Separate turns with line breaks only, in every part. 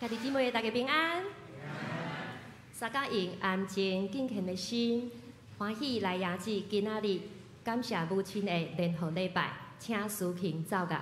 家己姊妹大家平安。三甲用安静敬虔的心，欢喜来迎接今仔日感谢母亲的联合礼拜，请思琴奏乐。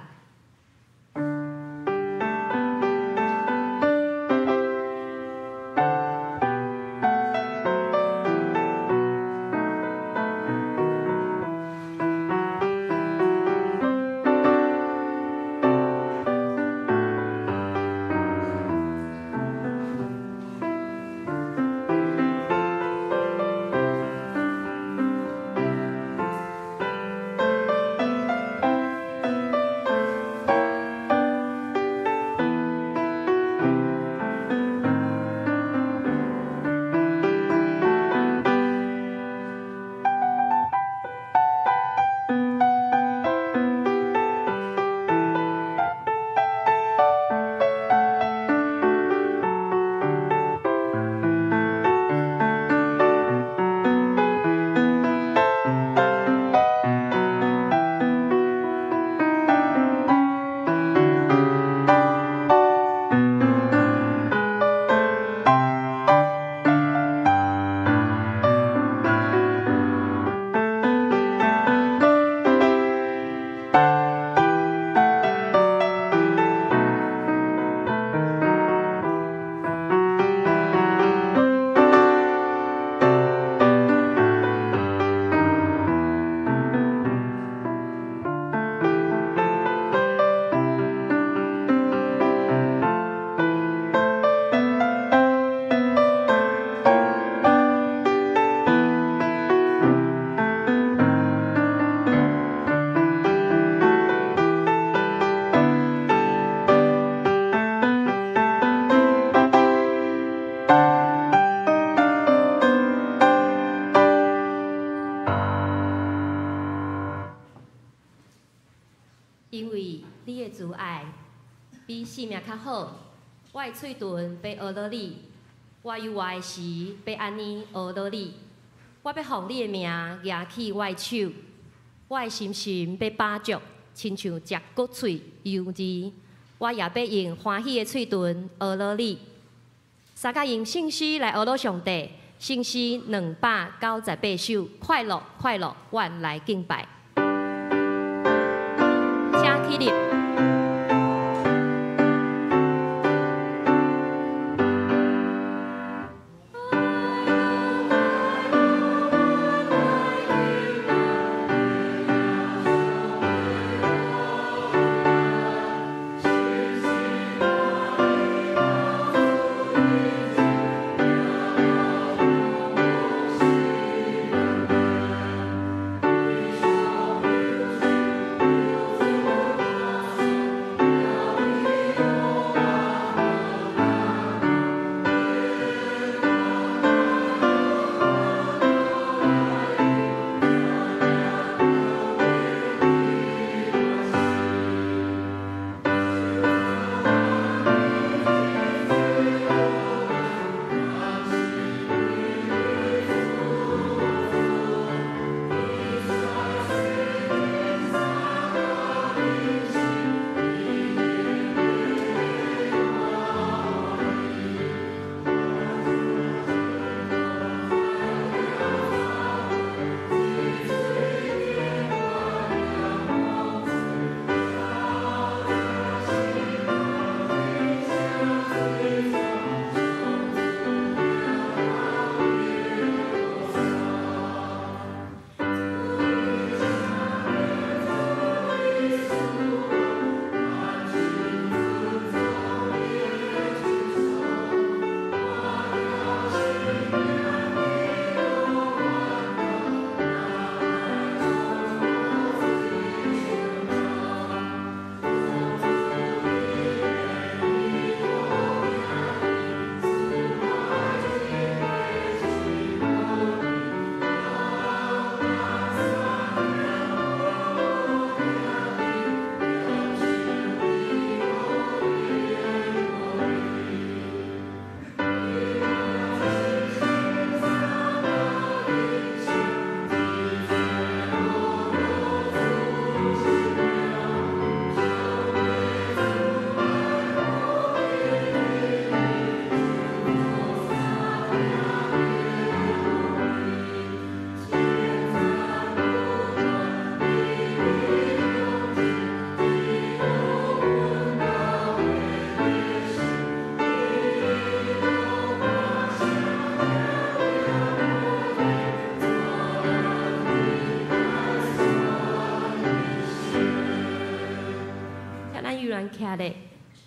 因为你的慈爱比性命较好，我的嘴唇要学到你，我有活的时要安尼学到你。我要奉你的名举起我的手，我的心心要把足，亲像食骨脆油腻。我也要用欢喜的嘴唇学到你。三甲用信息来学到上帝，信息298首，快乐快乐，愿来敬拜。请起立。甲咱悠然徛咧，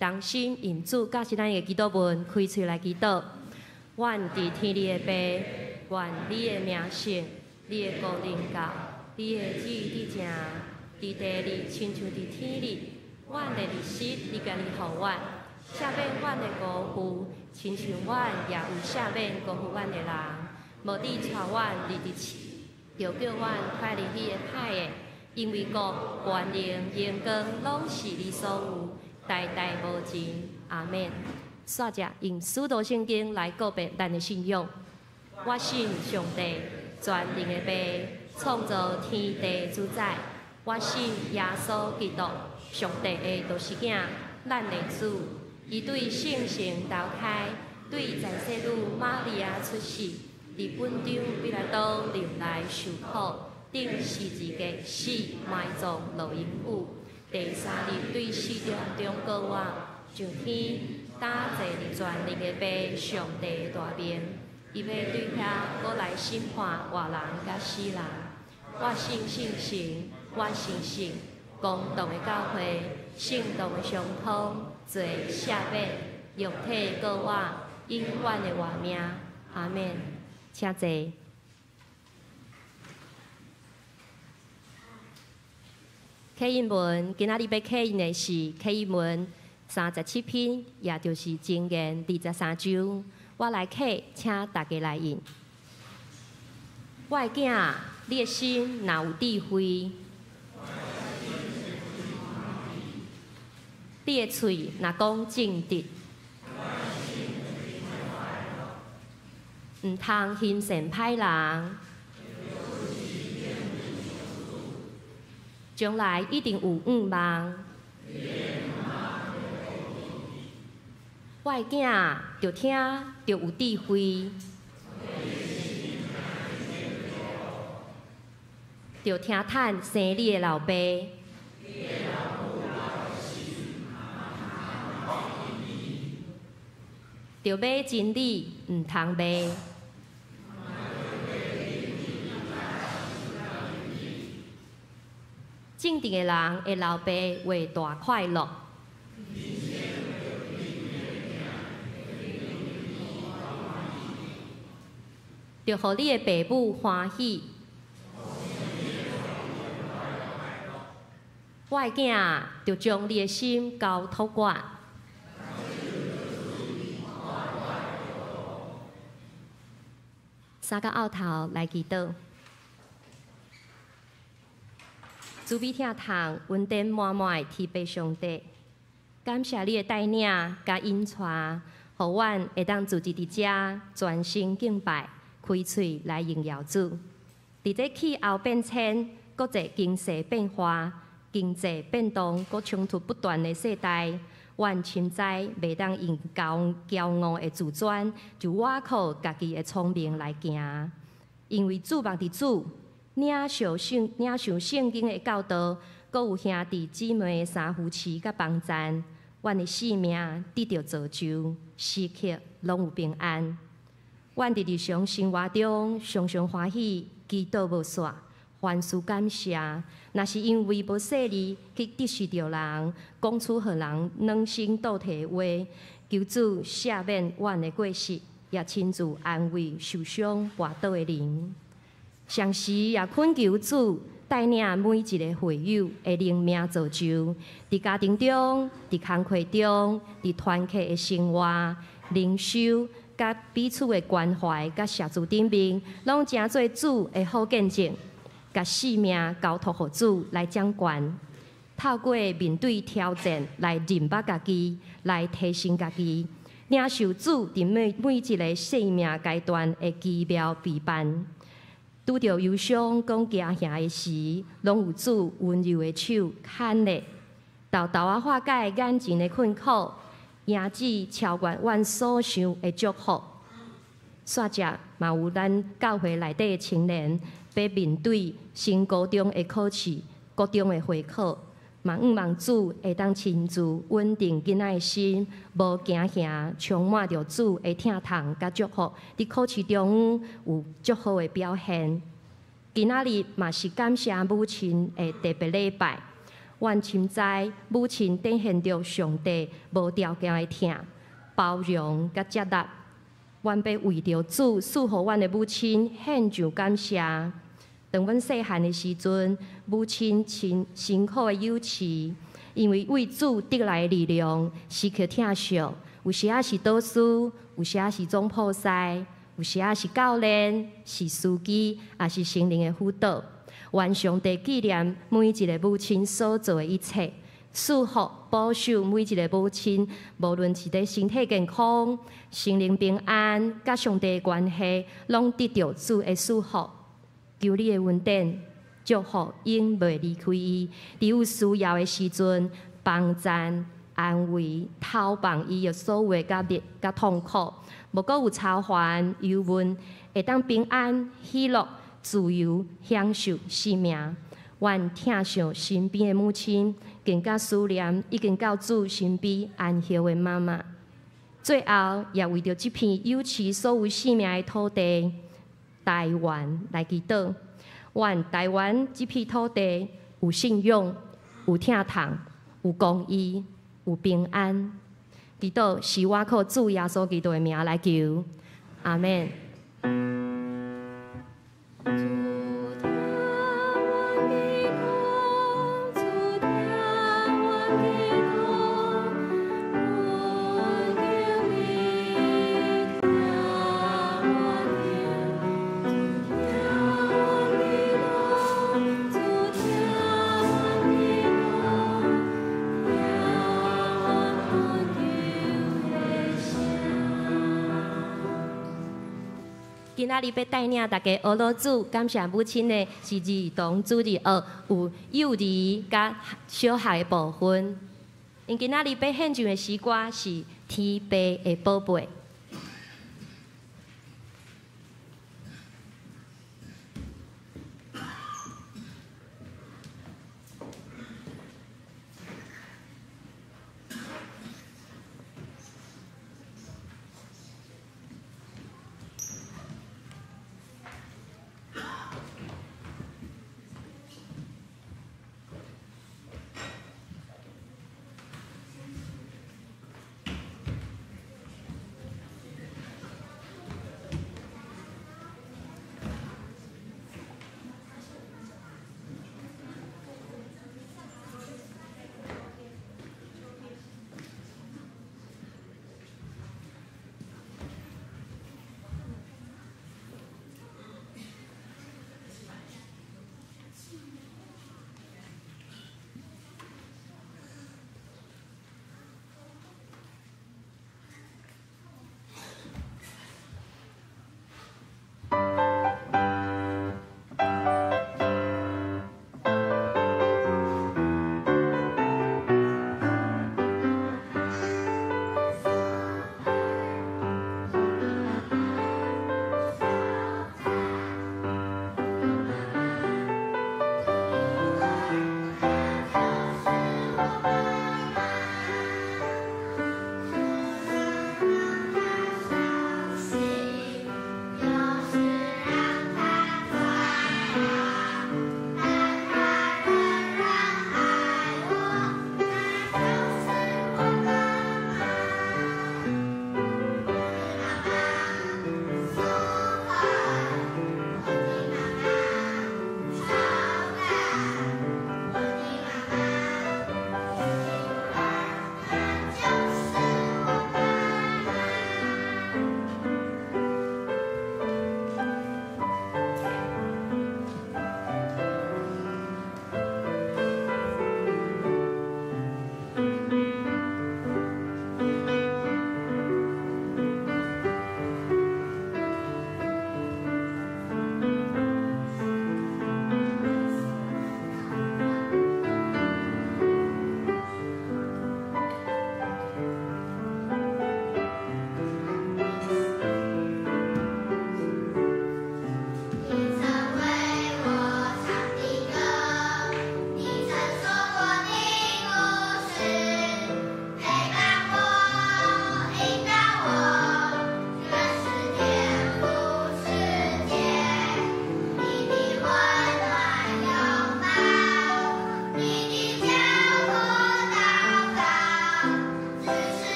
同心引主，甲是咱的祈祷文，开喙来祈祷。阮伫天里的爸，愿你的名圣，你的国临到，你的旨意伫正，伫地里亲像伫天里。阮的日时，你家己互阮，赦免阮的辜负，亲像阮也有赦免辜负阮的人。无你带阮入伫市，就叫阮快离迄个歹的，因为国、权力、荣光，拢是你所有，代代无尽。阿免。煞者用使徒圣经来告别咱的信仰。我信上帝，全能的爸，创造天地主宰。我信耶稣基督，上帝的独生囝，咱的主。伊对圣神投开，对在世女玛利亚出世，伫本场彼拉多流来受苦，顶十字架死，埋葬落阴府。第三日对死者中告我，上天打坐伫全能的爸上帝的大面，伊要对遐搁来审判活人甲死人。我信圣神，我信神，公道的教会，圣道的相通，罪赦免，肉体告我，永远的活命。阿免。请坐。启印文，今仔日要启印的是启印文37篇，也就是箴言第13章。我来启，请大家来印。我的囝，你的心若有智慧，你的嘴若讲正直，毋通行善歹人，将来一定有五望。我的囝，着听，着有智慧，着听趁生你的老爸。着买真理，毋通卖。正直的人的老爸会大快乐。着互你的爸母欢喜。我的囝，着将你的心交托我。三个后头来祈祷。慈悲疼痛、恩典满满的天父上帝，感谢你的带领甲引带，互阮会当自己伫遮专心敬拜，开喙来荣耀主。伫这气候变迁、国际经济变化、经济变动、佮冲突不断的世代，阮深知袂当用骄傲的自尊，就倚靠家己的聪明来行，因为指望伫主。领受圣经的教导，阁有兄弟姊妹三夫妻甲帮赞，阮的性命得到造就，时刻拢有平安。阮伫日常生活中常常欢喜，祈祷无煞，凡事感谢。若是因为无细力去得罪着人，讲出互人暖心倒体的话，求主赦免阮的过失，也亲自安慰受伤跋倒的人。上时也恳求主带领每一个会友的灵命造就，伫家庭中、伫工课中、伫团契的生活、灵修、甲彼此的关怀、甲社主顶面，拢成做主的好见证，甲性命交托予主来掌管。透过面对挑战来认捌家己，来提升家己，领受主伫每一个生命阶段的奇妙陪伴。拄着忧伤、讲惊吓的时，拢有主温柔的手牵咧，豆豆啊化解眼前的困苦，影子超越阮所想的祝福。煞者嘛有咱教会内底的青年，要面对升高中的考试、高中的会考，嘛望主会当亲自稳定囡仔的心，无惊吓，充满着主的疼痛甲祝福，伫考试中有足好的表现。今仔日嘛是感谢母亲的特别礼拜，愿深知母亲展现着上帝无条件的疼、包容甲接纳。愿要为着主赐予阮的母亲献上感谢。当阮细汉的时阵，母亲辛苦的有持，因为为主得来的力量，时刻疼惜。有时啊是导师，有时啊是总菩萨，有时啊是教练，是司机，也是心灵的辅导。愿上帝纪念每一个母亲所做的一切，祝福保守每一个母亲，无论是伫身体健康、心灵平安，甲上帝的关系，拢得到主的祝福。求你的恩典、祝福永袂离开伊，伫有需要的时阵帮赞、安慰、透放伊的所有的压力、甲痛苦，无阁有操烦、忧闷，会当平安、喜乐、自由享受生命。愿疼惜身边的母亲，更加思念已经到主身边安息的妈妈。最后，也为着这片有其所有生命的土地台湾来祈祷。愿台湾这片土地有信仰、有疼痛、有公义、有平安。祈祷是我靠主耶稣基督的名来求，阿门。今仔日要带领大家学老主，感谢母亲的是儿童主日学有幼儿甲小学的部分。因今仔日要献上的诗歌是天父的宝贝。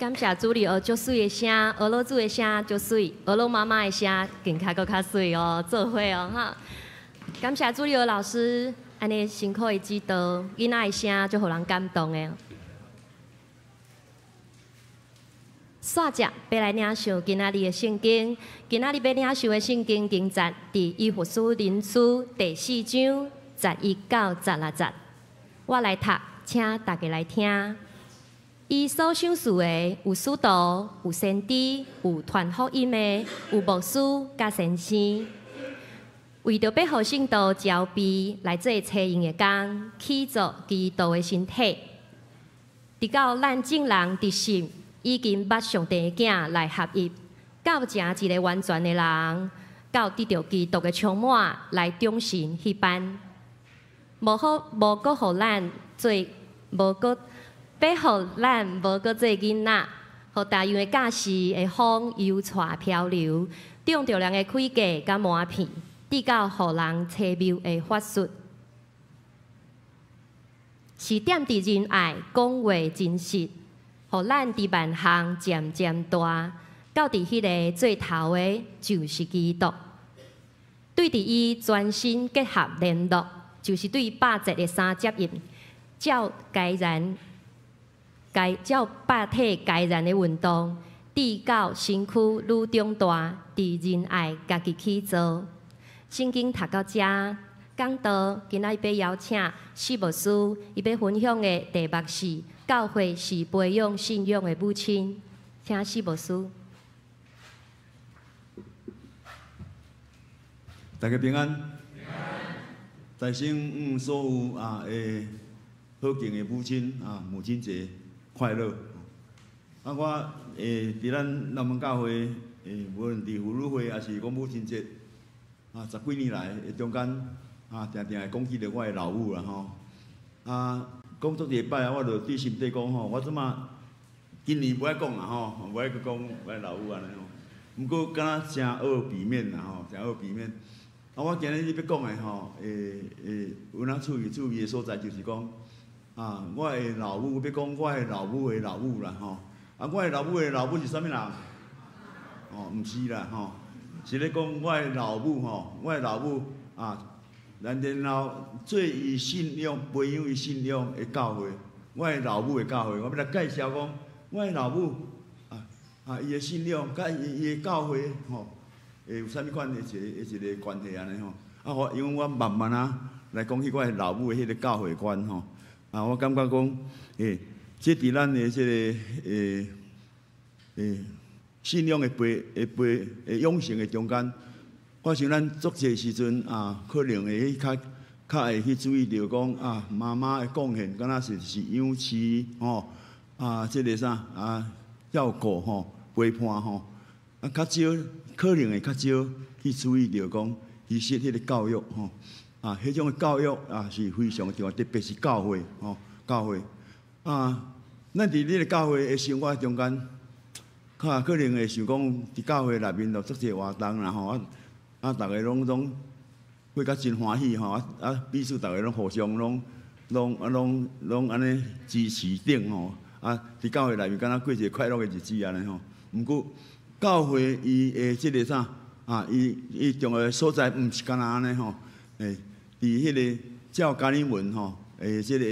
感谢主里学足水的声，学老祖的声足水，学老妈妈的声更较搁较水哦，做伙哦哈。感谢主里学老师安尼辛苦的指导，囡仔的声就互人感动的。煞只要来领受今仔日的圣经，今仔日要领受的圣经经节伫以弗所人书第4章11到16节，我来读，请大家来听。伊所想事的有使徒，有先知，有传福音的，有牧师甲先生，为着要互圣徒招备来做车用的工，起造基督的身体，直到咱众人伫心已经捌上帝的囝来合一，到成一个完全的人，到得到基督的充满来忠心迄般，无搁互咱做无搁。要互咱无搁做囡仔，互大样的假释的风摇带漂流，中着人的盔甲甲麻片，直到互人凄妙的法术，是点伫仁爱讲话真实，互咱伫万项渐渐大，到伫迄个最头的，就是基督。对伫伊全身结合联络，就是对百节的三接应，照百体该然的运动，直到身躯愈长大，伫仁爱家己起造。圣经读到遮，讲到今仔日要邀请四牧师，伊要分享的题目是“教会是培养信仰的母亲”，请四牧师。
大家平安。在生所有好敬的母亲母亲节快乐！我伫咱南门教会无论伫妇女会还是讲母亲节10几年来中间定定会讲起着我的老母啦吼。讲足礼拜我就对心底讲吼，我即马今年不爱讲啦吼，不爱去讲我的老母安尼吼。毋过敢若真拗避免啦吼，真拗避免。我今日要讲的吼，有哪注意的所在就是讲。我的老母，要讲我的老母的老母啦吼。我的老母的老母是啥物人？毋是啦吼，是咧讲我的老母吼，我的老母然后做伊信仰、培养伊信仰的教会，我的老母的教会，我要来介绍讲我的老母伊的信仰甲伊的教会吼，有啥物款的一个关系安尼吼。因为我慢慢来讲起我的老母的迄个教会观吼。我感觉讲，这伫咱的这个信仰的养成的中间，我想咱做这时阵可能会较会去注意到讲妈妈的贡献，敢若是养妻这个啥照顾陪伴较少，可能会较少去注意到讲，其实迄个教育迄种的教育是非常重要，特别是教会教会咱伫呢个教会的生活中间，可能会想讲伫教会内面就足侪活动啦吼，大家拢过甲真欢喜吼，彼此大家拢互相拢安尼支持顶吼，伫教会内面敢若过一个快乐的日子安尼吼。毋过教会伊的即个啥伊重要的所在，毋是干那安尼吼，伫迄个照加尔文吼，即个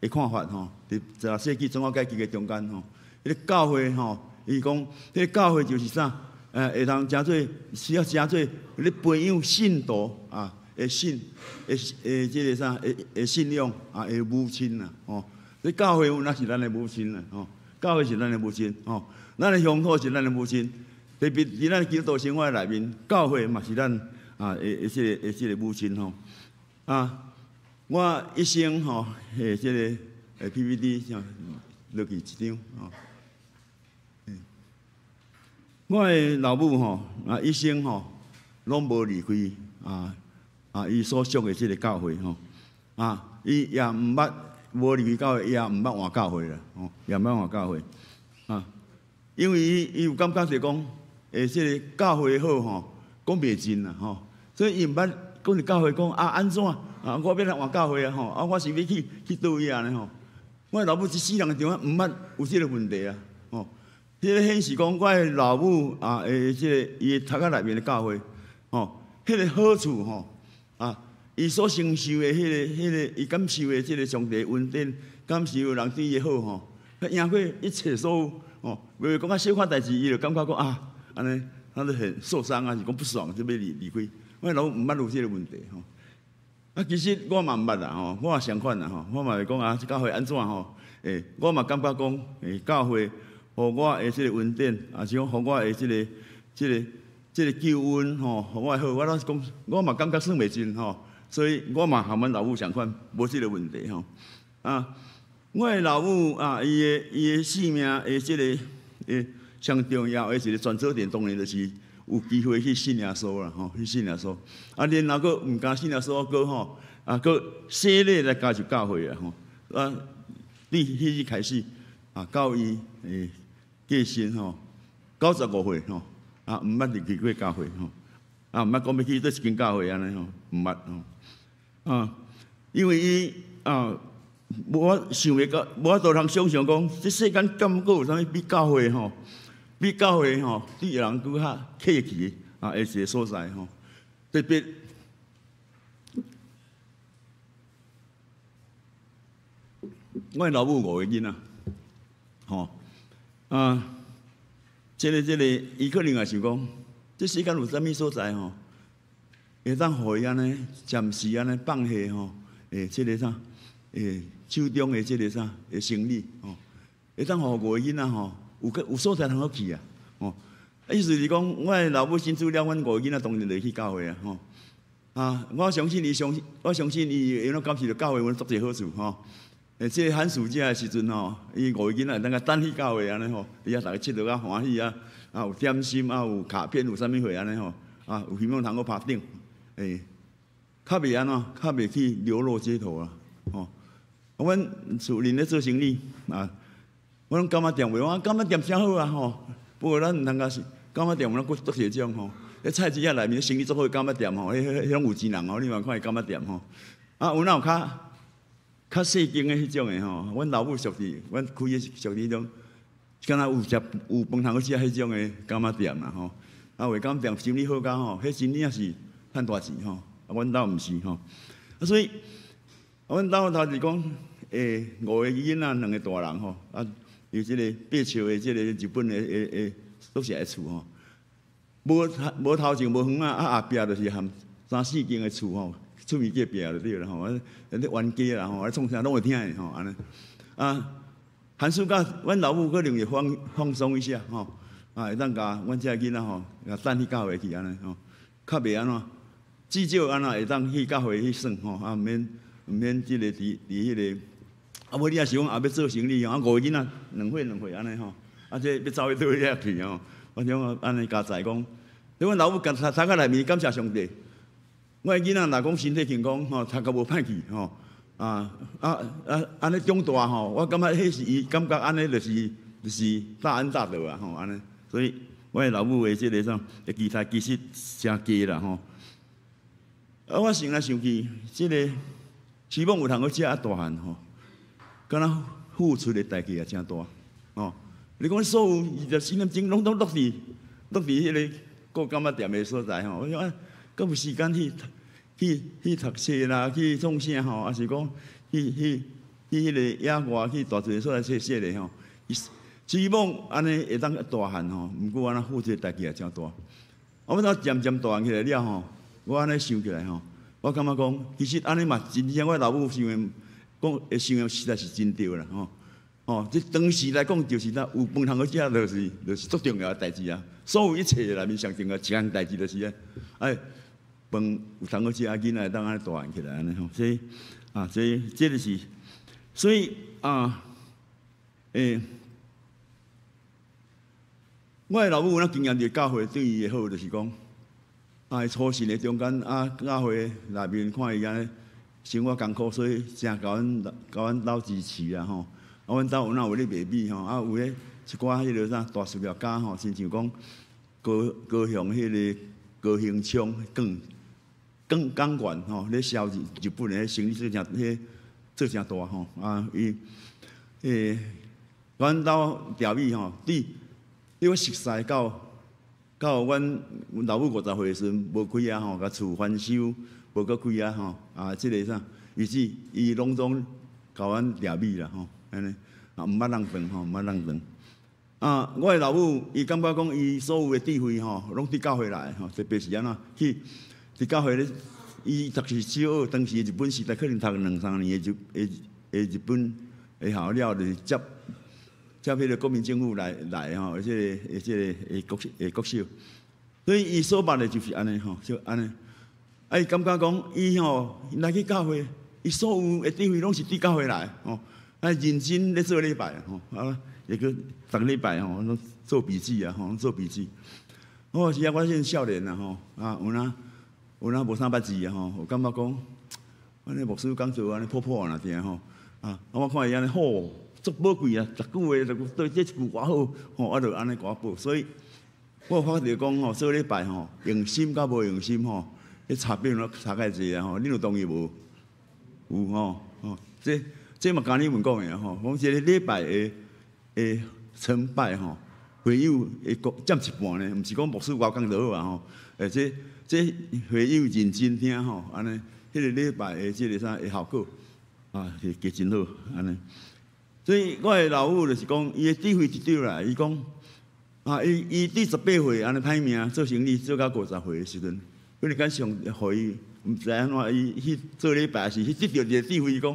的看法吼，伫16世纪宗教改革的中间吼，迄个教会吼，伊讲迄个教会就是啥，会通诚做需要诚做咧培养信徒的即个啥的信仰的母亲啦吼。所以教会那是咱的母亲啦吼，教会是咱的母亲吼，咱的乡土是咱的母亲，特别伫咱基督徒生活内面，教会嘛是咱即个母亲吼。我一生吼，即个PPT 落去一张吼。我的老母吼，一生吼拢无离开伊所属的即个教会吼，伊也毋捌无离开教会，伊也毋捌换教会啦，也毋捌换教会因为伊有感觉是讲，即个教会好吼，讲袂尽啦吼，所以伊毋捌讲是教会讲安怎我要来换教会吼，我是要去倒位安尼吼。我老母一世人的地方毋捌有即个问题吼，迄个显示讲，我的老母啊，即个伊读啊内面的教会，吼，迄个好处吼，啊，伊所承受的迄个，伊感受的即个上帝恩典，感受人对伊好吼，赢过一切所有，哦，袂讲啊小可代志，伊就感觉讲啊，安尼，他就很受伤啊，是讲不爽就要离开。我老母毋捌有即个问题吼。啊，其实我嘛毋捌啦吼，我也相反啦吼，我嘛会讲啊，即教会安怎吼？我嘛感觉讲，教会互我的即个恩典，也是讲互我的即个救恩吼，互我好，我讲，我嘛感觉算袂真吼，所以我嘛和阮老母相反，无即个问题吼。啊，我的老母啊，伊的性命的即个上重要的一个转折点，当然就是有机会去信耶稣啦吼，去信耶稣。啊，然后佫毋敢信耶稣，佫吼啊，佫洗礼来加入教会啊吼。啊，你迄日开始啊，到伊过身吼，95岁吼，啊，毋捌入去过教会吼，啊，毋捌讲要去倒一间教会安尼吼，毋捌吼。啊，因为伊啊，我想袂到，我都通想象讲，这世间敢佫有啥物比教会吼？比教会吼，对人佫较客气啊，的一个所在吼。特别，我老母5个囡仔，吼啊，这个，伊可能也想讲，这世间有啥物所在吼，会当互伊安尼暂时安尼放下吼，这个啥，手中的这个啥，生理吼，会当互5个囡仔吼。有所在通好去啊，哦，意思是讲，我的老母先做了，阮5个囡仔当然就去教会啊，吼，啊，我相信伊我相信伊会感受到教会阮足侪好处，吼，即个寒暑假的时阵吼，伊5个囡仔当个等去教会安尼吼，伊啊逐个佚佗啊欢喜啊，啊有点心啊有卡片有啥物货安尼吼，啊有希望通个拍顶，较袂安怎，较袂去流落街头啦，吼，阮厝邻咧做生意啊。我拢柑仔店话，我柑仔店真好啊吼。不过咱毋通甲是柑仔店，咱佫做些种吼。迄菜市仔内面生意做好柑仔店吼，迄拢有钱人吼，你嘛看伊柑仔店吼。啊，有哪有较细间的迄种的吼？阮老母属于，阮开的属于迄种，敢若有饭通去食迄种的柑仔店啦吼。啊，话柑仔店生意好甲吼，迄生意也是趁大钱吼。啊，阮兜毋是吼。啊，所以阮兜头是讲，5个囡仔，2个大人吼啊。有即个八尺的即个日本的宿舍的厝吼，无头前无远啊，后壁就是含3、4间的厝吼，厝面隔壁就对啦吼，咧冤家啦吼，创啥拢会听的吼安尼。啊，寒暑假阮老母可能会放松一下吼，啊会当甲阮遮囡仔吼，甲等去教会去安尼吼，较袂安怎，至少安怎会当去教会去耍吼，啊毋免即个伫迄个。啊，无你也是讲也要做生意啊，5个囡仔2岁安尼吼，啊，这要走去倒遐去吼，我种安尼加载讲，因阮老母读啊内面感谢上帝，我的囡仔若讲身体健康吼，读甲无歹去吼，安尼长大吼，我感觉迄是伊感觉安尼就是大恩大德啊吼，安尼，所以我的老母的即个啥，期待其实真低啦吼。啊，我想来想去，即个希望有通去食啊大汉吼。敢若付出的代价也真大，哦！你讲所有24点钟拢落伫迄个过柑仔店的所在吼，我讲啊，佮有时间去读册啦，去创啥吼，还是讲去迄个野外去大自然所在说的吼，希望安尼会当大汉吼，毋过安尼付出的代价也真大。我当渐渐大汉起来了吼，我安尼想起来吼，我感觉讲，其实安尼嘛，真正我老母想的。讲的想象实在是真对啦，吼，这当时来讲就是有饭通去食，就是足重要的代志啊。所有一切内面上重要一项代志就是饭有通去食，囡仔当安尼大汉起来安尼吼，所以这个是，所以我的老母有经验伫教会对伊的好，就是讲，初信的中间教会内面看伊安尼。生活艰苦，所以真甲阮斗支持啊吼！啊，阮兜有哪有咧卖米吼？啊，有咧一寡迄个啥大塑料家吼，亲像讲高雄迄个高雄厂钢管吼，咧销日本的生意做真大吼啊！阮兜调米吼，对迄我熟悉到阮老母50岁的时阵，无开啊吼，甲厝翻修，无搁开啊吼，即个啥，伊拢总甲阮掠米啦吼，安尼毋捌人饭吼，毋捌人饭。我的老母，伊感觉讲，伊所有的智慧吼，拢伫教会来吼，特别是安怎去伫教会咧，伊读是小学，当时日本时代可能读2-3年的日本的校了，就是接迄个国民政府来吼，即个国小，所以伊所捌的就是安尼吼，就安尼。伊感觉讲，伊吼来去教会，伊所有的智慧拢是伫教会来吼，认真咧做礼拜吼，也去逐礼拜吼，拢做笔记啊，吼做笔记。有时我现少年啊吼，有哪无啥捌字啊吼，我感觉讲，安尼牧师讲做安尼破啊听吼，我看伊安尼好，足宝贵啊，10句话对这一句偌好，吼，我就安尼甲我报。所以我发觉讲吼，做礼拜吼，用心甲无用心吼，迄差别咯差介济啊吼，你有同意无？有吼，这嘛甲你们讲的吼，讲一个礼拜的成败吼，会友会占一半呢，毋是讲牧师外讲就好啊吼，这会友认真听吼，安尼，迄个礼拜的即个啥的效果是真好安尼。所以我的老母就是讲，伊的智慧一丢来，伊讲伊伫18岁安尼歹命做生意做到50岁的时阵，有点感上互伊，毋知安怎伊去做礼拜是去得到一个智慧，伊讲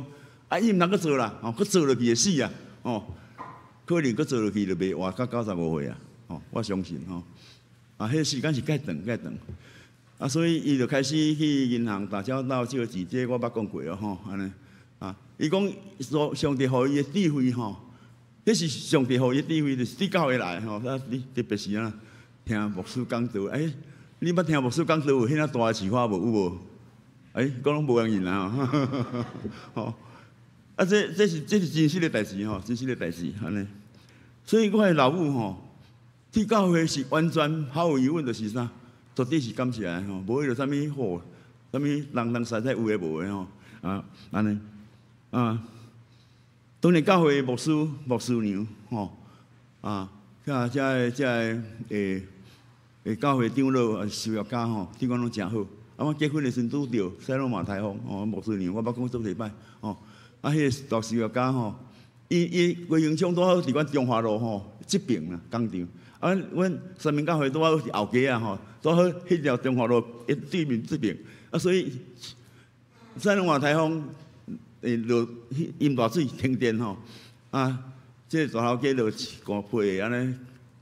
伊毋通搁做啦，搁做落去会死啊，可能搁做落去就袂活到95岁啊，我相信迄时间是介长，所以伊就开始去银行打交道借钱，这我捌讲过哦，安尼伊讲上帝互伊的智慧迄是上帝互伊的智慧，就是伫教会来你特别是听牧师讲道，你捌听牧师讲道有迄么大的启发无？有无？讲拢无人应啦这是真实的代志真实的代志安尼。所以我的老母去教会是完全毫无疑问，就是啥，绝对是感谢的无迄个啥物好，啥物人实在有诶无诶安尼当然教会牧师娘教会长老收入家听讲拢真好。我结婚的时阵拄着西罗马台风牧师娘，我捌讲做礼拜迄个大收入家伊卫生厂拄好伫阮中华路这边啦工厂。阮三民教会拄好是后街拄好迄条中华路对面这边所以西罗马台风落淹大水停电这个大头家落寒被安尼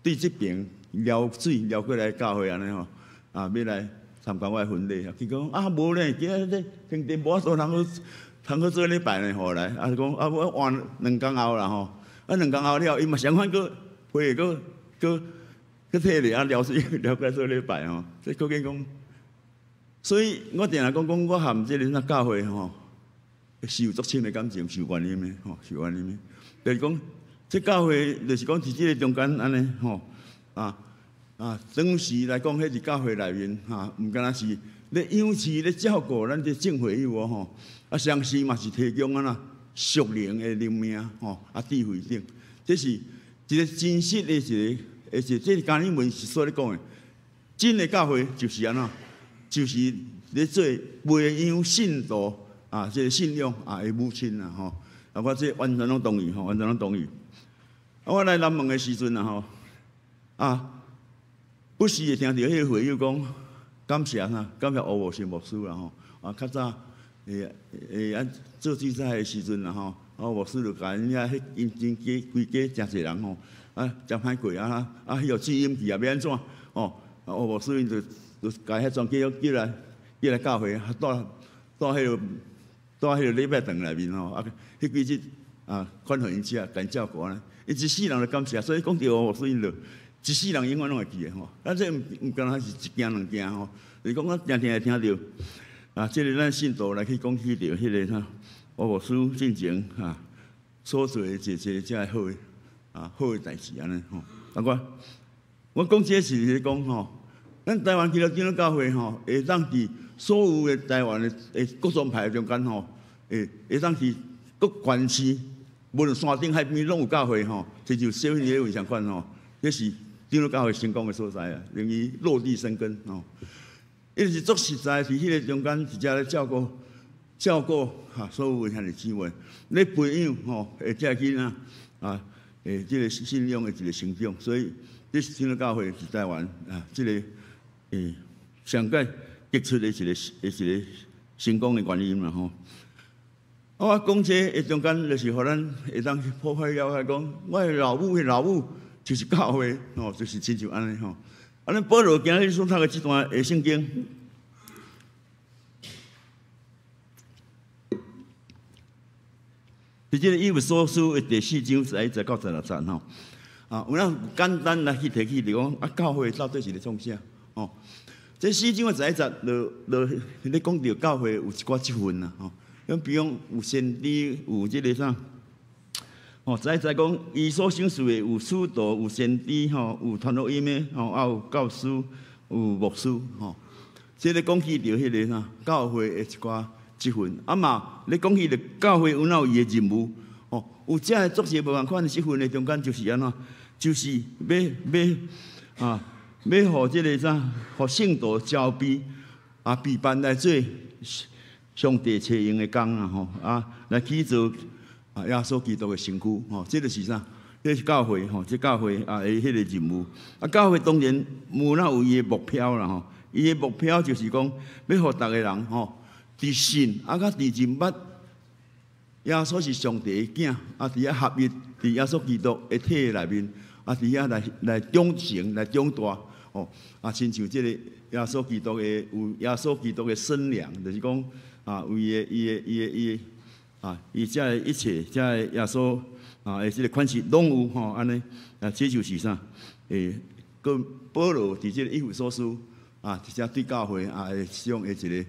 对这边撩水撩过来教会安尼要来参加我的婚礼，伊讲无咧，今仔日停电无法度通好做礼拜呢，互来讲我换2工后啦2工后了，伊嘛相反个会个摕咧撩水撩过来做礼拜这可见讲，所以我定来讲我含这个教会是有足深的感情，是有原因的是有原因的。就是讲，这教会就是讲伫这个中间安尼当时来讲，迄是教会内面毋敢若是咧养饲咧照顾咱这正会友上司嘛是提供属灵的灵命智慧等，这是一个真实的一个，这加尔文是所咧讲的，真的教会就是安怎，就是咧做培养信徒这个信仰的母亲我这完全拢同意完全拢同意。我来南门的时阵不时会听到迄个会友讲感谢欧牧新牧师啦较早做祭祀的时阵牧师就甲因遐因真规家真侪人真歹过迄个寄音器也要安怎牧师因就甲遐全叫来教会带迄个礼拜堂内面迄几日款互因遮甲因照顾安尼，伊一世人就感谢，所以讲到牧师因就一世人永远拢会记的咱这毋敢若是一件两件就是讲我常常会听到这个咱信徒来去讲起着迄个牧师进前所做的这遮好的好的代志安尼我讲这是咧讲咱台湾基督教会会当伫所有的台湾的各宗派中间会当伫各县市，无论山顶海边拢有教会这就小英的为上款这是进入教会成功的所在啊，容易落地生根哦。伊就是足实在，伫迄个中间直接咧照顾所有文献的姊妹，咧培养遮囡仔即个信仰的一个成长，所以这是进入教会是台湾即个上届杰出的一个成功的原因嘛吼。我讲这个中间就是互咱会当破坏了解讲，我的老母就是教会就是亲像安尼吼。安尼保罗今日所读的这段的圣经，伫即个以弗所书的第4章11到16节吼。有咱简单来去提起就讲教会到底是咧创啥？这4章的11节就咧讲到教会有一寡积分啦吼。比如有先知，有即个啥再讲伊所想事的有使徒，有先知有传福音的也有教师，有牧师即个讲起着迄个啥教会的一寡积分，嘛你讲起着教会有哪有伊的任务有遮个作些无共款的积分的中间就是安怎，就是要互即个啥，互圣徒交臂备办来做上帝找用的工来去做耶稣基督的身躯这就是啥？这是教会这教会的迄个任务。教会当然有伊的目标啦伊的目标就是讲要互逐个人伫信甲伫认捌耶稣是上帝的囝伫遐合一伫耶稣基督的体内面伫遐来长成来长大亲像即个耶稣基督的有耶稣基督的身量，就是讲为伊遮个一切，遮个耶稣的即个款式拢有安尼这就是啥？个保罗伫即个以弗所书直接对教会的使用的一个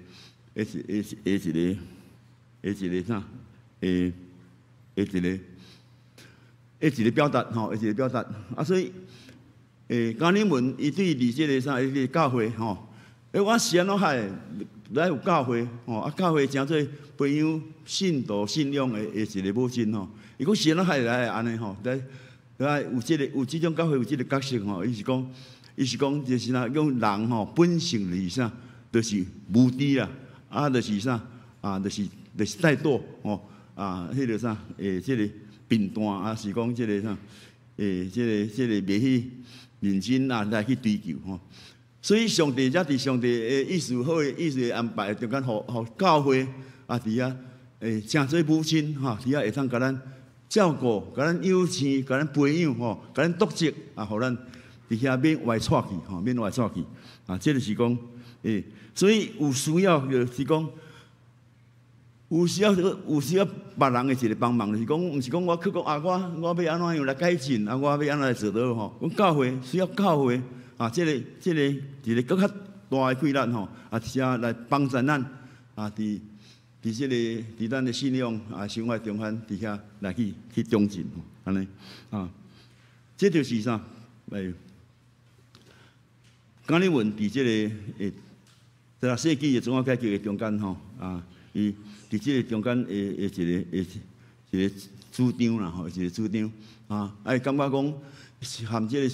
啥？一个表达一个表达所以加尔文伊对伫即个啥？伊个教会我是安怎海来有教会教会诚做培养信徒信仰的一个母亲伊讲是安怎海来安尼来有即种教会有即个角色伊是讲就是啥？用人本性是啥？就是无知啦就是啥？就是怠惰迄个啥？即个贫惰是讲即个啥？即个袂去认真来去追求所以上帝才伫上帝的意思好的意思的安排，中间互教会伫遐诚做母亲伫遐会当甲咱照顾、甲咱友生、甲咱培养甲咱督责互咱伫遐免外出去免外出去这就是讲所以有需要就是讲有需要别人的一个帮忙，就是讲，毋是讲我去讲我要安怎样来改进我要安怎来做到讲教会需要教会这个一个更较大的困难而且来帮助咱伫这个伫咱的信仰生活中间伫遐来去中进安尼这就是啥？加尔文伫这个世纪的中央改革的中间伊伫即个中间一个主张啦一个主张感觉讲含即个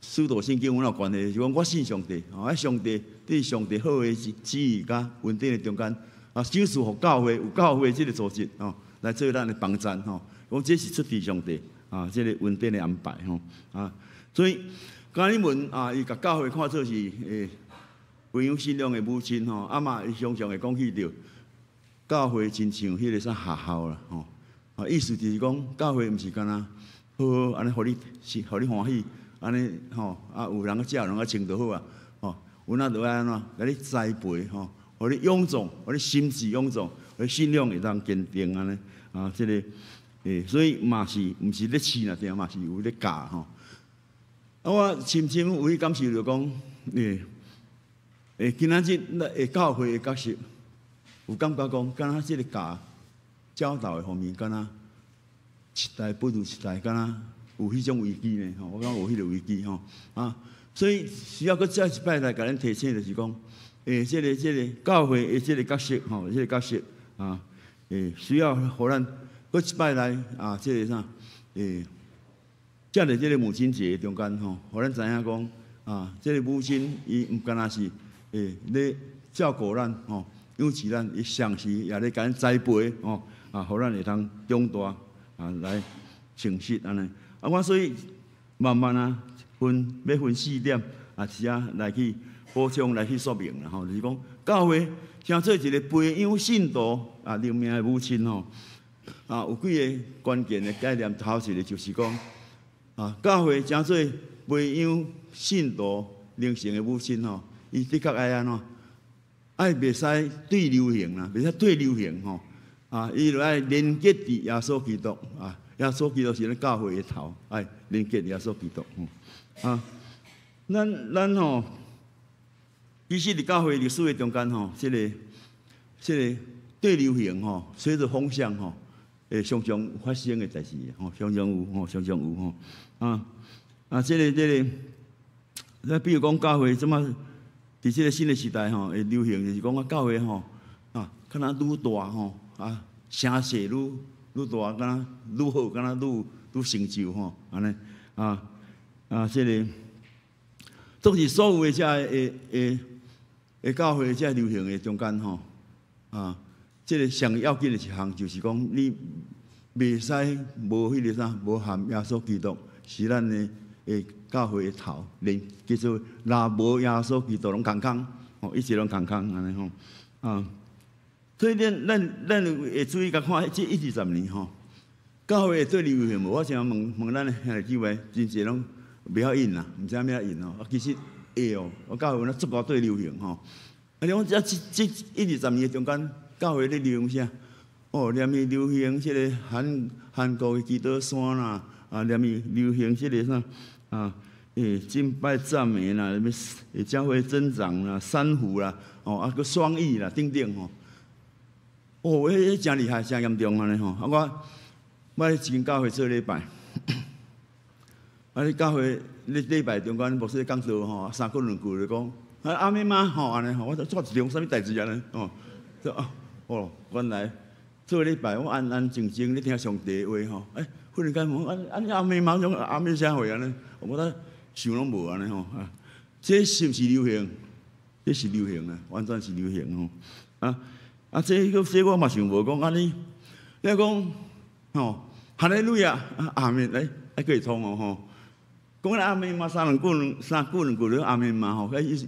使徒圣经有关系，就讲我信上帝上帝对上帝好的旨意甲稳定的中间手术互教会有教会即个组织来做咱的帮衬讲这是出自上帝即个稳定的安排所以加尔文伊甲教会看作是培养信仰的母亲嘛，伊常常会讲起着教会亲像迄个啥学校啦意思就是讲教会毋是干那好好安尼，互你欢喜安尼有人食有人穿就好有哪就爱安怎，甲你栽培互你勇壮，互你心智勇壮，互你信仰会当坚定安尼即个所以嘛是毋是咧试啦，定嘛是有咧教我深深有去感受着讲今仔日教会的角色，有感觉讲，敢若即个教导的方面，敢若一代不如一代，敢若有迄种危机呢我感觉有迄个危机所以需要搁再一摆来甲咱提醒，就是讲，即个教会的即个角色即个角色需要互咱搁一摆来即个啥借着这个母亲节中间吼，互咱知影讲啊，这个母亲伊毋干那是咧照顾咱吼，养饲咱，伊上时也咧甲咱栽培吼啊，互咱会通长大啊来成熟安尼。啊，我所以慢慢啊要分4点啊，是啊来去补充来去说明啦吼，就是讲教会像做一个培养信徒啊灵命的母亲吼啊，有几个关键的概念，头一个就是讲啊，教会诚做培养信徒灵性的母亲吼，伊的确爱安怎？爱袂使对流行啦，袂使对流行吼啊，伊就爱连接伫耶稣基督啊，耶稣基督是咱教会的头，爱连接耶稣基督啊，咱吼。其实伫教会历史的中间吼，这个对流行吼，随着风向吼，常常发生的代志吼，常常有吼这个，那比如讲教会怎么伫这个新的时代吼，会流行就是讲教会吼敢若愈大吼声势愈大，敢若愈好，敢若愈成就吼，安尼这个总是所有的这教会这流行的中间吼这个上要紧的一项就是讲，你袂使无迄个啥，无含耶稣基督是咱的教会的头，连叫做若无耶稣基督拢空空一直拢空空安尼吼所以咱会注意甲看这1-20年吼，教会做流行无？我想问咱的兄弟姊妹，真侪拢袂晓应啦，毋知影要应哦。其实会哦，我教会咱足够对流行吼。你讲这1-20年中间，教会咧流行啥？念伊流行即个韩国的基督山啦，念伊流行即个啥敬拜赞美啦，教会增长啦，三福啦，个双翼啦，等等吼。迄真厉害，真严重安尼吼。我一间教会做礼拜，你教会礼拜中间牧师讲道吼，3句2句就讲阿妹妈吼安尼吼，我做一种啥物代志安尼原来做礼拜我安安静静咧听上帝的话吼，忽然间问阿妹妈种阿妹啥话安尼，我觉得想拢无安尼吼这是毋是流行？这是流行啊，完全是流行吼这我嘛想无讲你讲哈利路亚阿妹来可以通吼。讲阿妹妈3句2句了阿妹妈吼，意思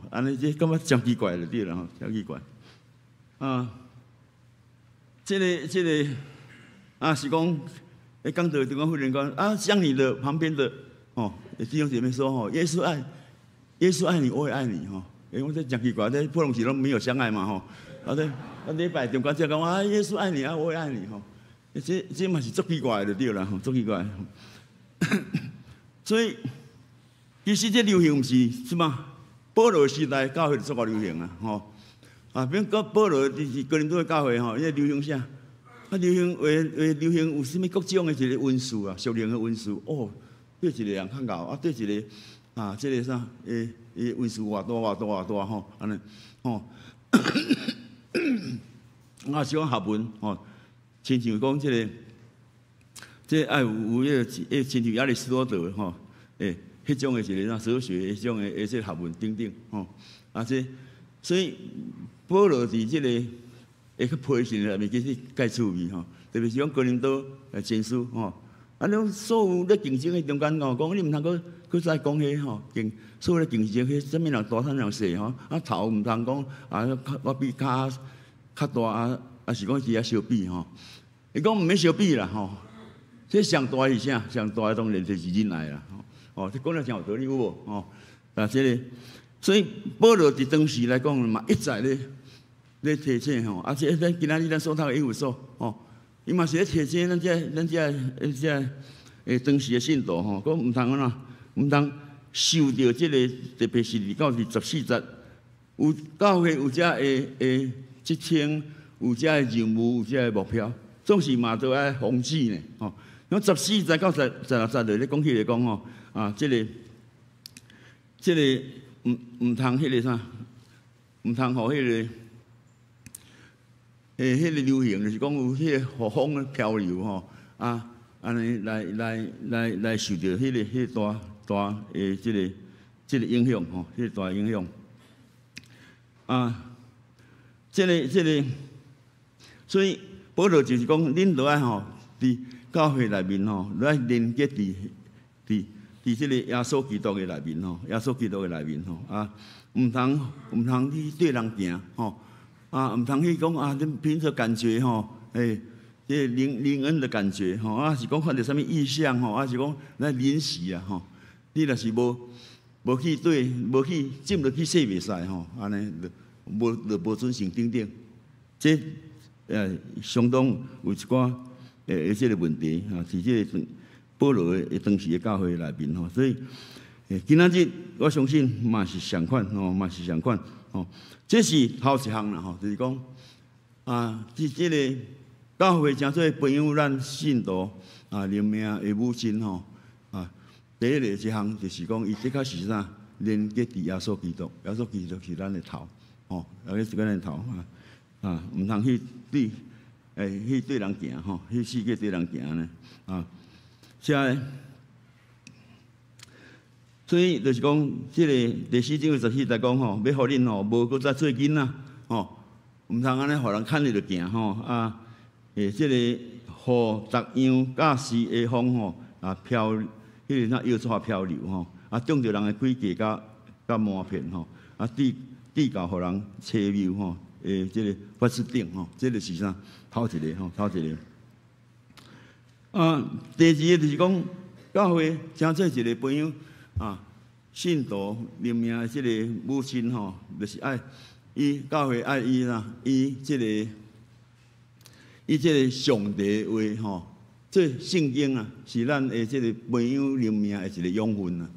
安尼这感觉真奇怪就对了吼，真奇怪这个是讲讲道就讲忽然讲像你的旁边的弟兄姐妹说耶稣爱你，我也爱你吼。我这真奇怪，这普通时拢没有相爱嘛吼。礼拜中间才讲耶稣爱你我也爱你吼。这嘛是足奇怪就对了吼，足奇怪。所以其实这流行毋是什么保罗时代教会足够流行吼。比如讲保罗是哥林多的教会吼，伊流行啥？流行有啥物各种的一个文书啊，属灵的文书对一个人较牛对一个这个啥文书偌大吼，安尼是讲学文亲像讲这爱有迄个亲像亚里士多德吼，迄种的一个哲学，迄种的这学问等等所以保罗伫这个去批信内面其实介趣味吼，特别是讲哥林多前书种所有咧竞争的中间讲你毋通搁再讲迄所有咧竞争迄啥物人大啥人细头毋通讲我比较大是讲是相比伊讲毋免相比啦这上大是啥？上大当然就是忍耐啦这讲了真有道理有无这个，所以保罗伫当时来讲嘛，一再咧提醒这咱今仔日咱所读的以弗所伊嘛是咧提醒咱这当时的信徒讲毋通毋通受到这个，特别是到14节，有教会有这的职称，有这的任务，有这的目标，总是嘛都爱防止呢像14节到16节咧讲起来讲这个毋通迄个啥，毋通互迄个迄个流行，就是讲有迄个互风漂流安尼来受到迄个大诶即个影响吼，迄个大影响。即个，所以保罗就是讲，恁都爱吼，伫教会内面吼，都爱连接伫即个耶稣基督嘅内面吼，耶稣基督嘅内面吼，毋通去对人行吼，毋通去讲恁凭着感觉吼，即个灵恩的感觉吼，是讲看到啥物意象吼，是讲来临时啊吼，你若是无去进落去说袂使吼，安尼无准成等等，这相当有一寡即个问题是即个保罗的当时的教会内面吼，所以今仔日我相信嘛是相款吼，嘛是相款吼，这是头一项啦吼，就是讲即个教会诚做培养咱信徒灵命的母亲吼第一个一项就是讲，伊即刻是啥？连接伫耶稣基督，耶稣基督是咱的头，是咱的头毋通去对人行吼，去世界对人行呢所以就是讲，即个第4章14来讲吼，要互恁吼无搁再做囡仔吼，毋通安尼互人牵着就行吼即个互逐样假释的风吼飘。迄个那药纸漂流吼，中着人的诡计甲蒙骗吼，递到互人吹谬吼，即个法师顶吼，这就是啥？头一个吼，头一个。第二个就是讲，教会诚做一个培养信徒灵命的即个母亲吼，就是爱伊教会爱伊啦，伊即个上帝的话吼。这圣经是咱的这个培养灵命的一个养分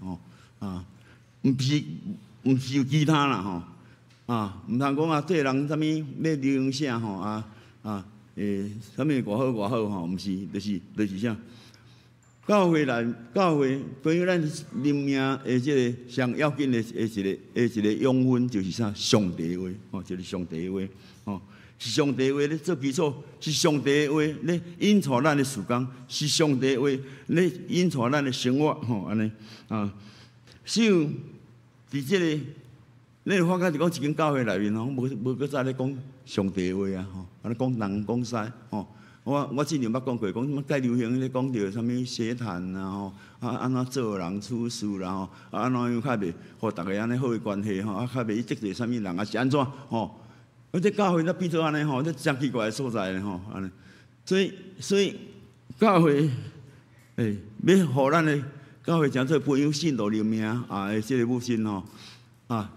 毋是有其他啦毋通讲对人啥物要流行啥吼啥物偌好吼，毋是，就是啥？教会培养咱灵命的这个上要紧的一个养分，就是啥？上帝的话就是上帝的话是上帝话咧做基础，是上帝话咧引导咱的事工，是上帝话咧引导咱的生活吼，安尼像伫即个，你发觉就讲一间教会内面吼，无搁再咧讲上帝话吼，安尼讲东讲西吼。我之前捌讲过，讲什么介流行咧讲着啥物邪谈吼，安怎做人处事啦吼，安怎样较袂互大家安尼好的关系吼，较袂去得罪啥物人是安怎吼？这教会变做安尼吼，这真奇怪的所在咧吼，安尼。所以教会要互咱的教会诚做培养信徒灵命的这个母亲吼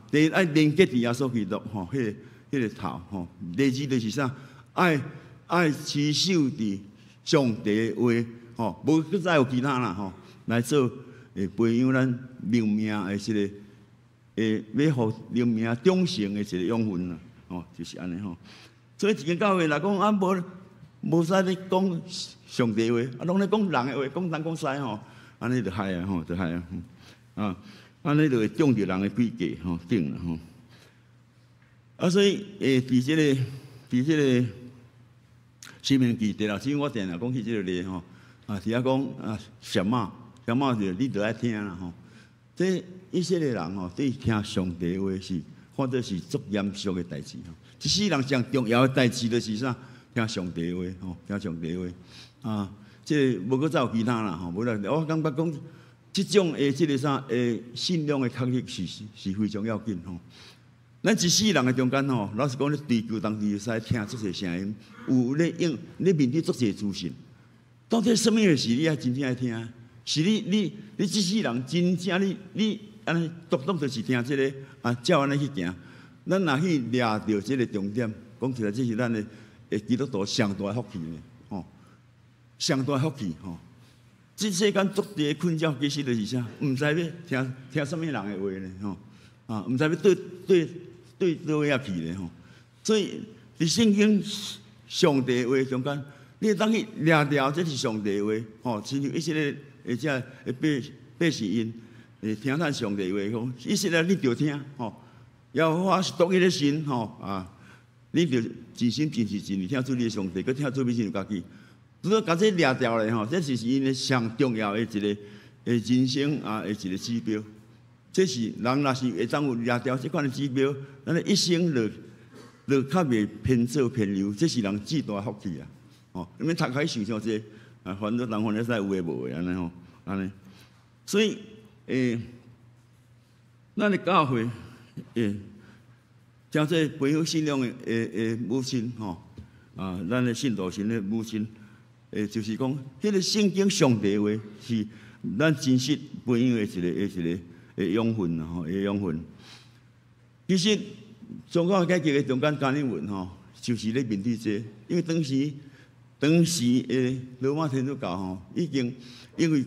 第一爱连接伫耶稣基督吼，迄个头吼。第二就是啥？爱持守伫上帝的话吼，无搁再有其他啦吼，来做培养咱灵命的这个要互灵命忠诚的一个养分啦。就是安尼吼，所以一间教会来讲无使咧讲上帝话，拢咧讲人的话，讲东讲西吼，安尼就害吼，就害安尼就会中着人的诡计吼，顶啦吼。所以伫即个生命记第6章，我定定讲起即个例吼，是讲什么就你着爱听啦吼。这以色列人吼，对听上帝话是。看做是足严肃的代志吼，一世人上重要的代志就是啥？听上帝话吼，听上帝话即个无搁再有其他啦吼，无啦。我感觉讲，即种即个啥信仰的确立是非常要紧吼。咱一世人的中间吼，老实讲咧追求当时使听足侪声音，有咧面对足侪资讯，到底什么嘢事你爱真正爱听？是你一世人真正你安尼独就是听即个。照安尼去行，咱若去抓到即个重点，讲起来这是咱的基督徒上大的福气呢，吼，上大的福气吼。这世间足地的困扰，其实就是啥？毋知要听什么人的话呢，吼，毋知要对倒位去呢，吼。所以伫圣经上帝的话中间，你会当去抓到这是上帝的话，吼，亲像以色列这百姓因。听咱上帝话讲，以色列你着听吼，耶和华是独一的神吼你着真心真实真意听主你的上帝，佮听主你神家己。如果把这掠掉咧吼，这就是因的上重要的一个人生的一个指标。这是人若是会当有掠掉这款的指标，咱的一生就较袂偏左偏右，这是人最大的福气啊！哦，你免读开想象这烦恼人烦恼使有诶无诶安尼吼，安尼。所以咱的教会将这培养信仰的母亲吼咱的信徒神的母亲，就是讲，迄个圣经上帝话是咱真实培养的一个养分啦吼，养分。其实宗教改革的中间纲领文吼，就是咧面对这，因为当时的罗马天主教吼，已经因为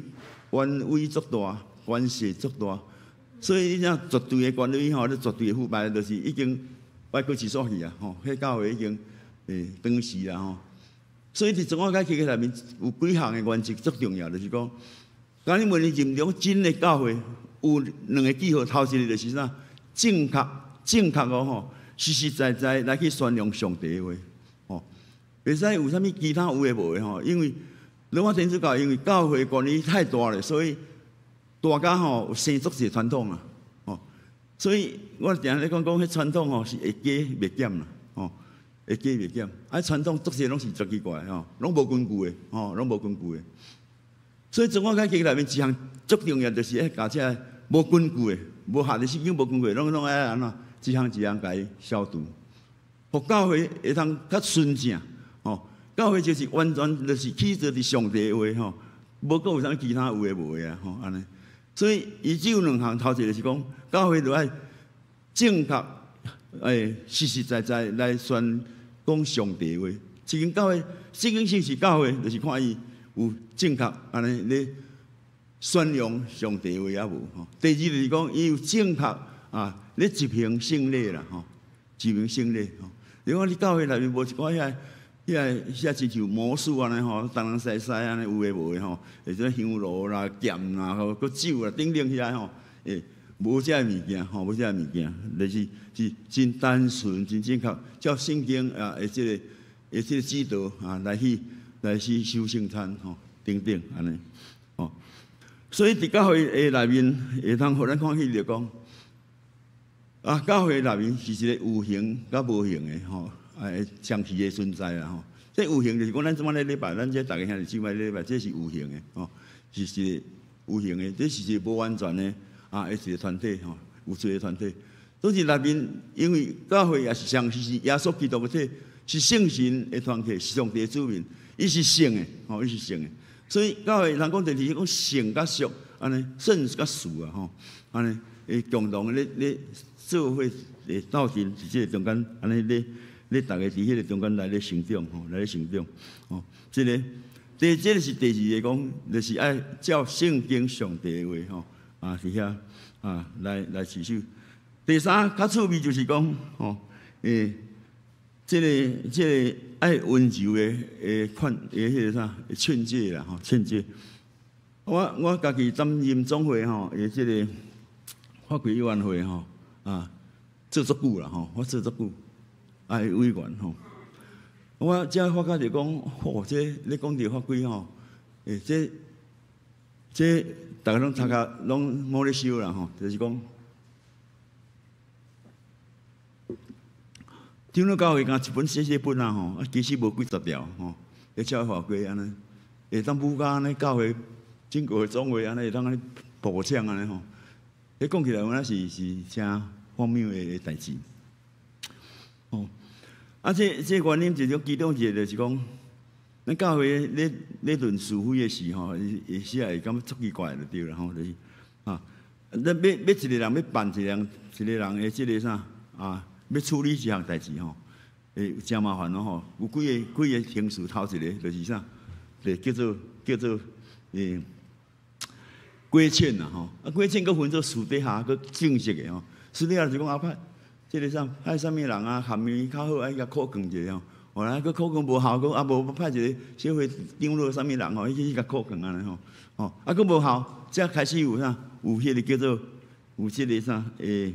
权威足大，权势足大，所以你像绝对的权威吼，咧绝对的腐败，就是已经外国之所去啊吼，迄教会已经当时啦吼。所以伫宗教改革的内面有几项的原则足重要，就是讲，纲领文的认同真的教会有两个记号，头一个就是啥，正确哦吼，实实在在来去宣扬上帝的话，吼，袂使有啥物其他有诶无诶吼，因为罗马天主教因为教会权力太大了，所以大家吼有生足些传统啊，吼，所以我定咧讲迄传统吼是会加袂减啦，吼，会加袂减，传统足些拢是足奇怪吼，拢无根据诶，吼，拢无根据诶，所以宗教改革内面一项足重要就是甲这无根据诶、无下的圣经无根据，拢爱安怎？一项甲伊消除，互教会会通较纯正，吼，教会就是完全就是起做伫上帝的话，吼，无阁有啥其他有诶无诶啊，吼，安尼。所以伊只有两项，头一个就是讲，教会就爱正确实实在在来宣讲上帝的话。一间教会，圣经信是教会，就是看伊有正确安尼咧宣扬上帝的话也无吼。第二就是讲，伊有正确咧执行圣礼啦吼，执行圣礼吼。如果你教会内面无一寡遐亲像魔术安尼吼，东东西西安尼有诶无诶吼，或者香炉啦、剑啦、佮酒啦、等等遐吼，无遮物件吼，无遮物件，就是真单纯、真正确，照圣经的即个指导来去修圣餐吼，等等安尼吼。所以伫教会诶内面会通互咱看起就讲。教会内面是一个有形甲无形的吼，长期的存在啦吼。这有形就是讲，咱即摆咧礼拜，咱这大家兄弟姊妹礼拜，这是有形的吼，是一个有形的，这是一个无完全的一个团体吼，有罪的团体。都是内面，因为教会也是上是耶稣基督的体，是圣神的团体，是上帝的子民，伊是圣的吼，伊是圣的。所以教会人讲就是讲圣甲俗安尼，圣甲俗啊吼，安尼会共同咧。做伙斗阵，是即个中间安尼咧，大家伫迄个中间来咧成长吼，来咧成长吼。即个这是第二个讲，就是爱照圣经上帝的话吼，伫遐来持守。第三较趣味就是讲吼，即个爱温柔的迄个啥劝诫啦吼，劝诫。我家己担任总会吼，即个法规委员会吼。做足久啦吼，我做足久，委员吼。我只发觉就讲，这你讲到法规吼，这大家拢读甲拢冇咧修啦吼，就是讲，长老教会敢一本写本啊吼，其实无几十条吼，一照法规安尼，会当补甲安尼教会整个总会安尼会当安尼补抢安尼吼。你讲起来，我是真荒谬的代志。哦，这原因就是其中一个就是讲，咱教会咧论是非的时吼，有时也会感觉足奇怪就对啦吼，就是咱要一个人要办一个人的即个啥要处理一项代志吼，真麻烦咯吼。有几个形式，头一个就是啥，就叫做规劝啦吼，规劝佫分做私底下佫正式的吼。私底下就讲派，即个啥派啥物人含义较好，甲考卷一下吼。后来佫考卷无效，佫无派一个社会长老啥物人吼，去甲考卷安尼吼。佫无效，才开始有啥有迄个叫做有即个啥即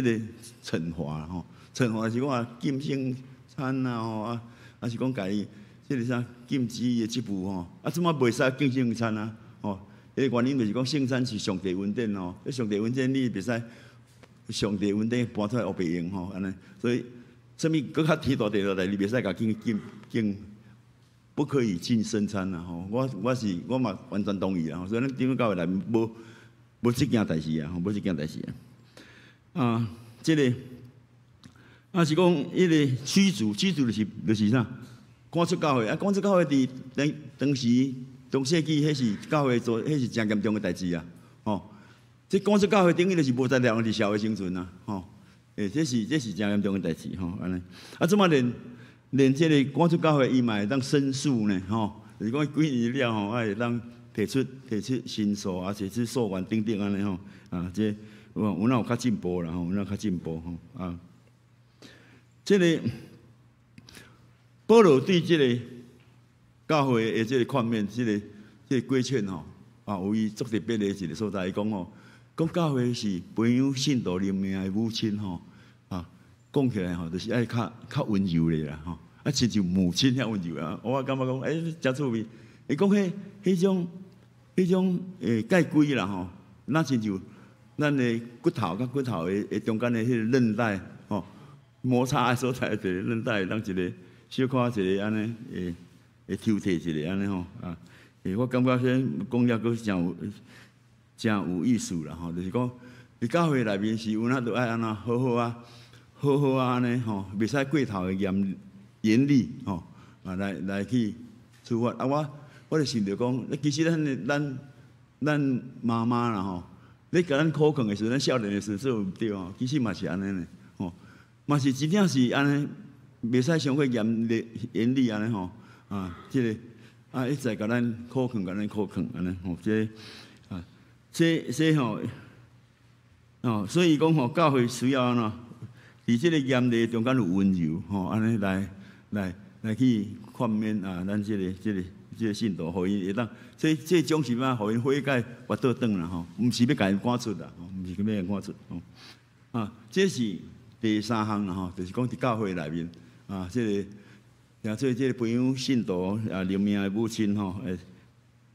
个惩罚吼。惩罚是讲禁圣餐吼，是讲家己即个啥禁止的即步吼，啊，怎么袂使敬圣餐啊？吼，迄个原因就是讲圣餐是上帝恩典吼，迄上帝恩典你袂使上帝恩典搬出来黑白用吼，安尼，所以什物搁较天大地大代，你袂使甲敬，不可以进圣餐啦吼。我嘛完全同意啦，所以咱顶个教会内面无即件代志啊，无即件代志啊。啊，即个啊是讲迄个驱逐就是啥？赶出教会啊！赶出教会伫当时中世纪，迄是教会做，迄是真严重的代志啊！吼，这赶出教会等于就是无在量伫社会生存啊！吼，这是真严重的代志吼，安尼啊，怎么连这个赶出教会伊嘛会当申诉呢？吼，就是讲几年了吼，啊会当提出申诉啊，提出诉愿等等安尼吼啊，这有哪有较进步啦？吼，有哪较进步吼啊？这个。保罗对这个教会的这个款面，这个规劝吼，啊，有伊足特别的一个所在，伊讲吼，讲教会是培养信徒灵命的母亲吼，啊，讲起来吼，就是爱较温柔的啦吼，啊，亲像母亲遐温柔啊，我感觉讲，真趣味。伊讲迄种介规啦吼，那亲像咱的骨头甲骨头的中间的迄个韧带吼，摩擦的所在的韧带，当一个。小可一个安尼，会抽摕一个安尼吼啊，我感觉说讲了佫真有意思啦吼，就是讲伫教会内面是有哪着爱安怎好好啊安尼吼，袂使过头的严厉吼啊来去处罚啊我就想着讲，其实咱妈妈啦吼，你甲咱苦劝的时阵，咱少年的时做毋对吼，其实嘛是安尼呢吼，嘛是真正是安尼。袂使伤过严厉安尼吼啊，即个啊一再甲咱苦劝，甲咱苦劝安尼吼，这啊这吼哦，所以讲吼，教会需要安怎，伫即个严厉中间有温柔吼，安尼来去劝勉啊，咱即个信徒，互伊会当这种是嘛，互因悔改活倒转啦吼，毋是要甲因赶出啦，毋是要甲因赶出吼啊，这是第三项啦吼，就是讲伫教会内面。啊，这个培养信徒啊灵命的母亲吼，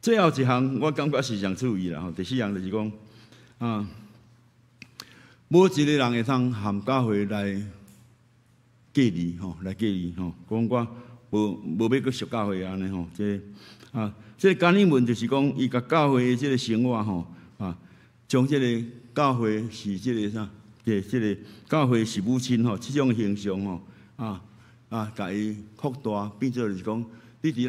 最后一项我感觉是上注意啦吼。第四项就是讲啊，无一个人会通含教会来隔离吼，讲我无要去属教会安尼吼，这甘霖文就是讲伊甲教会的这个生活吼啊，将这个教会是这个啥，这个教会是母亲吼，这种形象吼啊，甲伊扩大，变做就是讲，你伫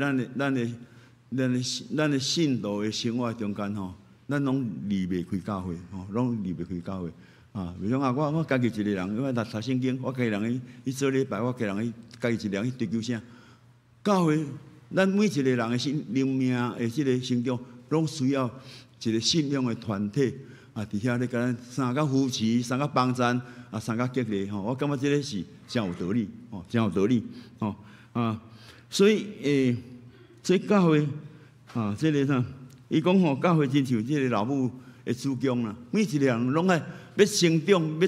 咱的信徒的生活中间吼，咱拢离袂开教会吼，拢离袂开教会啊。比如讲啊，我家己一个人，我读圣经，我家己人去做礼拜，我家己人家己一个人去追求啥？教会，咱每一个人的灵命的即个成长，拢需要一个信仰的团体啊，伫遐咧甲咱相甲扶持，相甲帮衬。啊，相甲激励吼，我感觉这个是真有道理吼，真有道理吼啊！所以这教会啊，这个啥？伊讲吼，教会真像这个老母的主公啦，每一个人拢爱要成长、要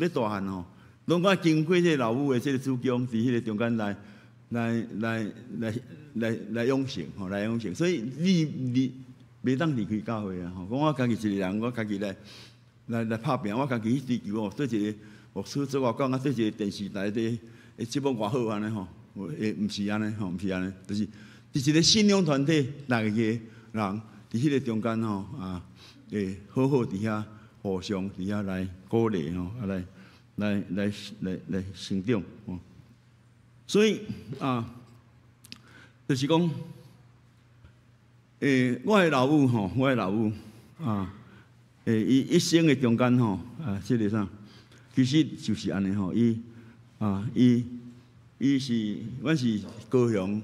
大汉吼，拢爱经过这个老母的这个主公，伫迄个中间来养成吼，来养成。所以你袂当离开教会啊！吼，讲我家己一个人，我家己来拍拼，我家己去追求哦，对一个牧师做我讲啊，对一个电视台的节目偌好安尼吼，毋是安尼吼，毋是安尼，就是伫一个信仰团体，大家人伫迄个中间吼啊，好好伫遐互相伫遐来鼓励吼，啊来成长哦。所以啊，就是讲，我的老母吼，啊。伊一生的中间吼，啊，这个啥，其实就是安尼吼，伊是，阮是高雄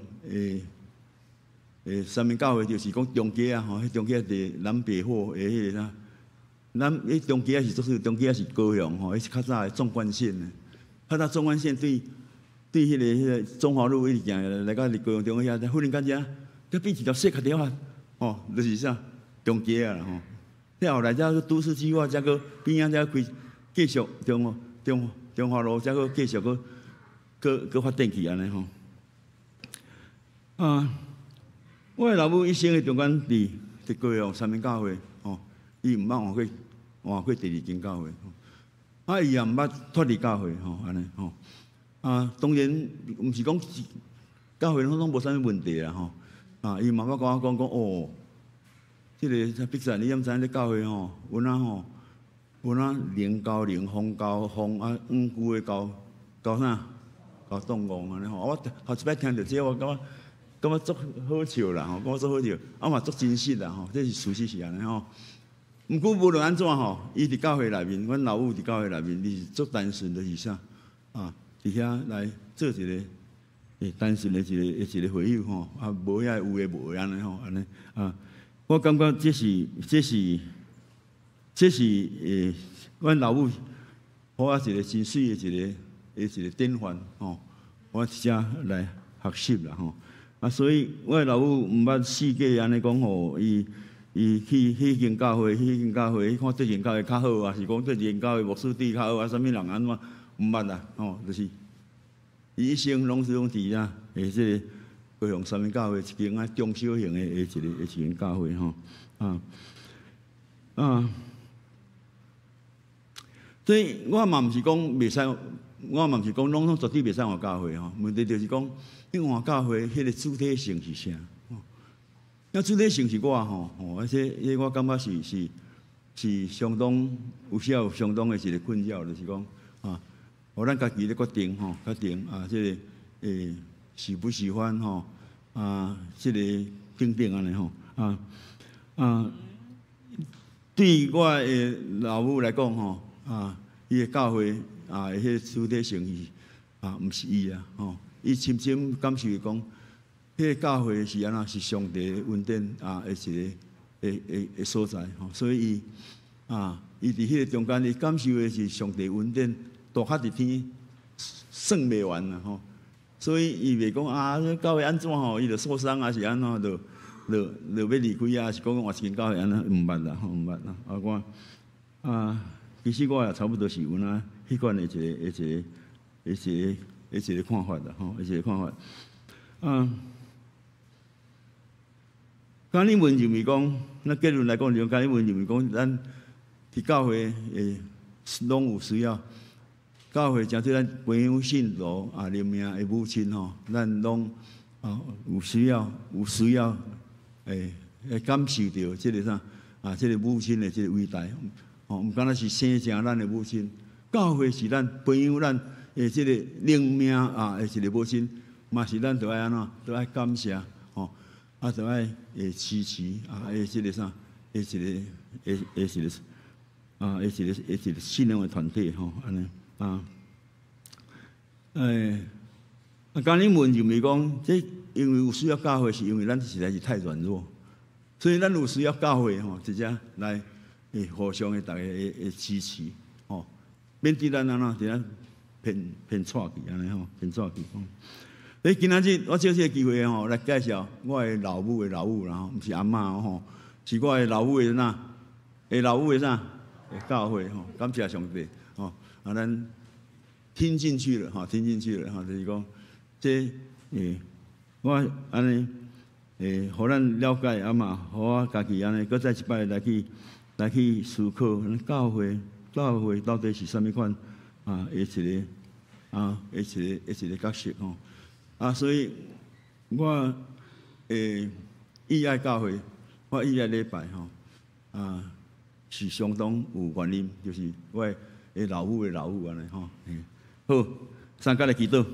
三民教会，就是讲中街啊吼，迄中街伫南北货的迄个啥，迄中街是做中街是高雄吼，迄是较早的纵贯线呢，较早纵贯线对迄个中华路一直行来到高雄中遐，忽然间遮变一条细条啊，吼，就是啥中街啊吼。后来才都市计划，才个边仔才开继续中华路，才个继续个发展起安尼吼。我的老母一生的中间伫高雄三民教会，伊毋捌换过第二间教会，伊也毋捌脱离教会，安尼，当然毋是讲教会拢无啥物问题啦，伊嘛捌甲我讲即个比赛你敢知影？咧教会阮灵教灵，风教风，黄姑的教啥？教动工安尼我头一摆听到这，我感觉足好笑啦，感觉足好笑，嘛足真实啦，这是事实是安尼毋过无论安怎伊伫教会内面，阮老母伫教会内面，伊是足单纯的是啥？伫遐来做一个单纯的一个会友无遐有诶无安尼安尼我感觉这是阮老母，互我一个真水的一个典范我直接来学习啦所以我的老母毋捌世界安尼讲伊去迄间教会，看这间教会较好，还是讲这间教会牧师弟较好啥物人安怎毋捌啦就是伊一生拢是伫即个高雄三民教会一间中小型的一间教会所以我嘛毋是讲袂使，我嘛毋是讲拢绝对袂使换教会问题就是讲，你换教会迄个主体性是啥？那主体性是我而且我感觉是相当有相当的一个困扰，就是讲互咱家己咧决定即个喜不喜欢即个等安尼对我的老母来讲伊的教会迄个主体性毋是伊伊深深感受讲，迄个教会是安怎是上帝恩典的一个所在所以伊伫迄个中间，伊感受的是上帝恩典大海伫天算袂完啦所以伊袂讲教会安怎伊就受伤是安怎就要离开是讲换一间教会安怎毋捌啦我其实我也差不多是有迄款的一个看法啦一个看法刚你问认为讲，那结论来讲，就刚你问认为讲，咱伫教会拢有需要，教会诚对咱朋友信徒灵命的母亲咱拢有需要感受到即个啥即个母亲的即个伟大毋敢若是生成咱的母亲，教会是咱朋友咱即个灵命的一个母亲，嘛是咱着爱安怎，着爱感谢着爱支持即个啥一个信仰的团体安尼刚你问认为讲，这因为有需要教会，是因为咱实在是太软弱，所以咱有需要教会直接来互相的大家的支持免得咱安怎伫咱骗错去安尼骗错去今仔日我借这个机会来介绍我的老母啦，毋是阿嬷是我的老母的啥？老母的啥？教会感谢上帝咱听进去了就是讲这我安尼互咱了解嘛，互我家己安尼，搁再一摆来去思考，教会到底是啥物款一个角色所以我意爱教会，我意爱礼拜是相当有原因，就是我的老母安尼好，三甲来祈祷。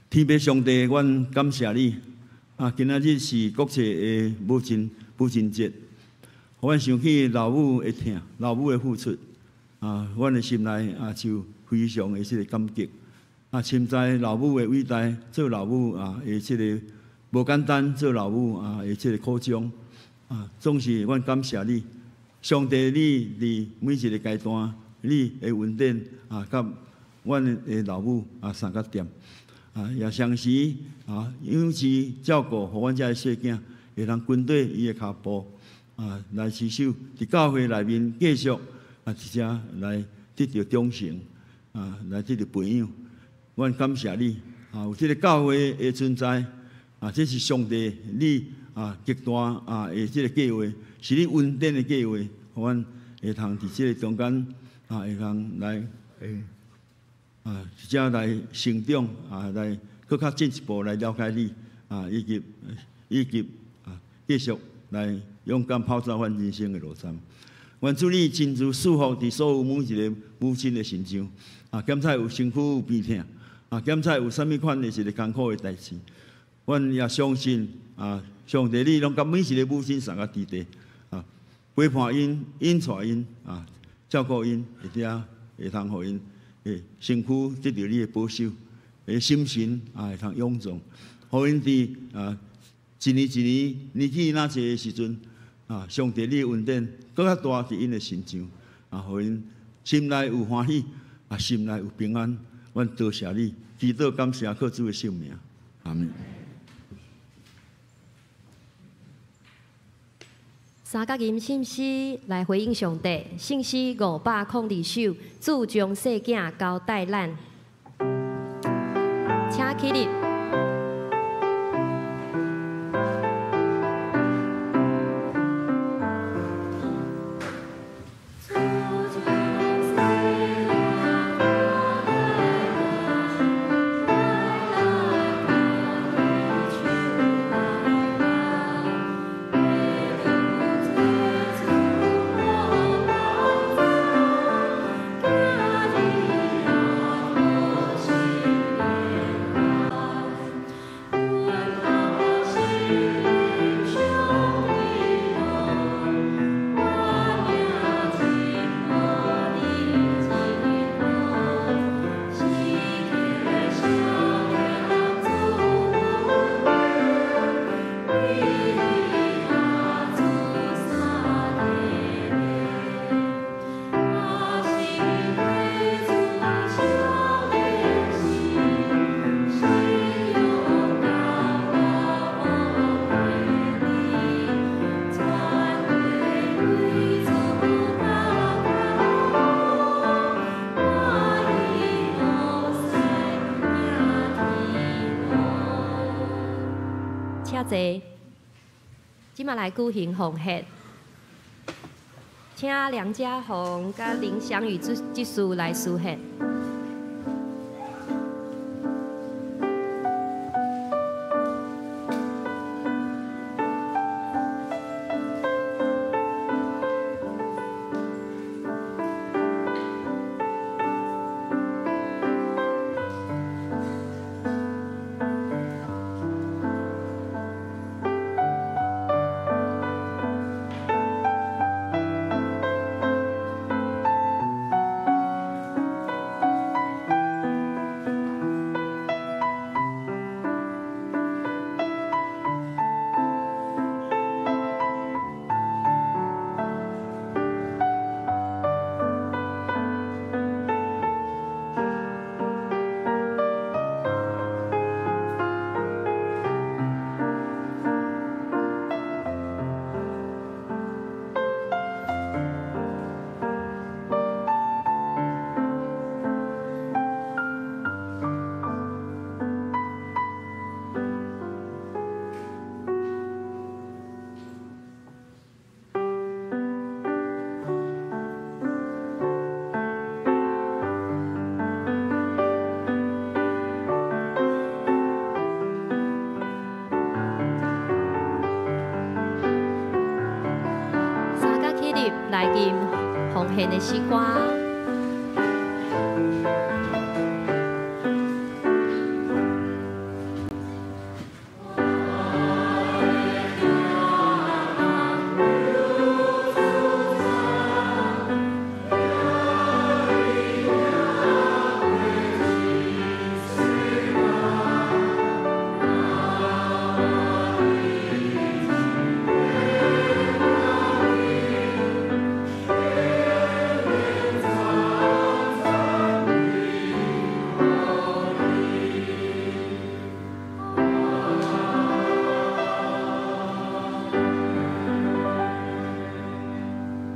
天父上帝，阮感谢你今仔日是国际的母亲节，互阮想起老母的疼，老母的付出阮的心内就非常的这个感激深知老母的伟大，做老母的这个无简单，做老母的这个苦衷总是阮感谢你，上帝，你伫每一个阶段，你的恩典甲阮的老母三角点。也常时养育照顾，互阮遮个细囝会通跟对伊的脚步来持守，伫教会内面继续直接来得到忠诚来得到培养。阮感谢你有这个教会的存在这是上帝你极大的这个计划，是你恩典的计划，互阮会通伫这个中间会通来才来成长来更较进一步来了解你以及继续来勇敢跑走阮人生的路程。愿主你亲自祝福伫所有每一个母亲的身上检查有辛苦有病痛检查有啥物款的一个艰苦的代志，阮也相信上帝你拢甲每一个母亲送到地地陪伴因、引带因照顾因，或者会通互因身躯得到你的保守，心神会通勇壮，互因伫一年一年年纪若济的时阵上帝你的恩典更较大伫因的身上互因心内有欢喜心内有平安。阮多谢你，祈祷感谢靠主的圣名，阿门。
三角音信息来回应上帝，信息502首，主将细囝交代咱，请起立。坐，即马来举行奉献，请梁家宏甲林祥宇技师来书献。来吟奉献的诗歌。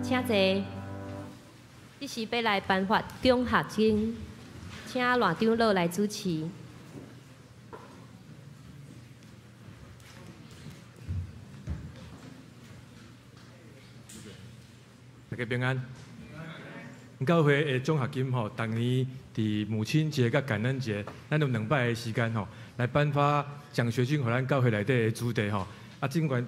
请坐。这是要来颁发奖学金，请赖长老来主持。
大家平安。教会的奖学金吼，逐年伫母亲节甲感恩节，咱有2摆的时间吼，来颁发奖学金，互咱教会内底的主题吼。啊，尽管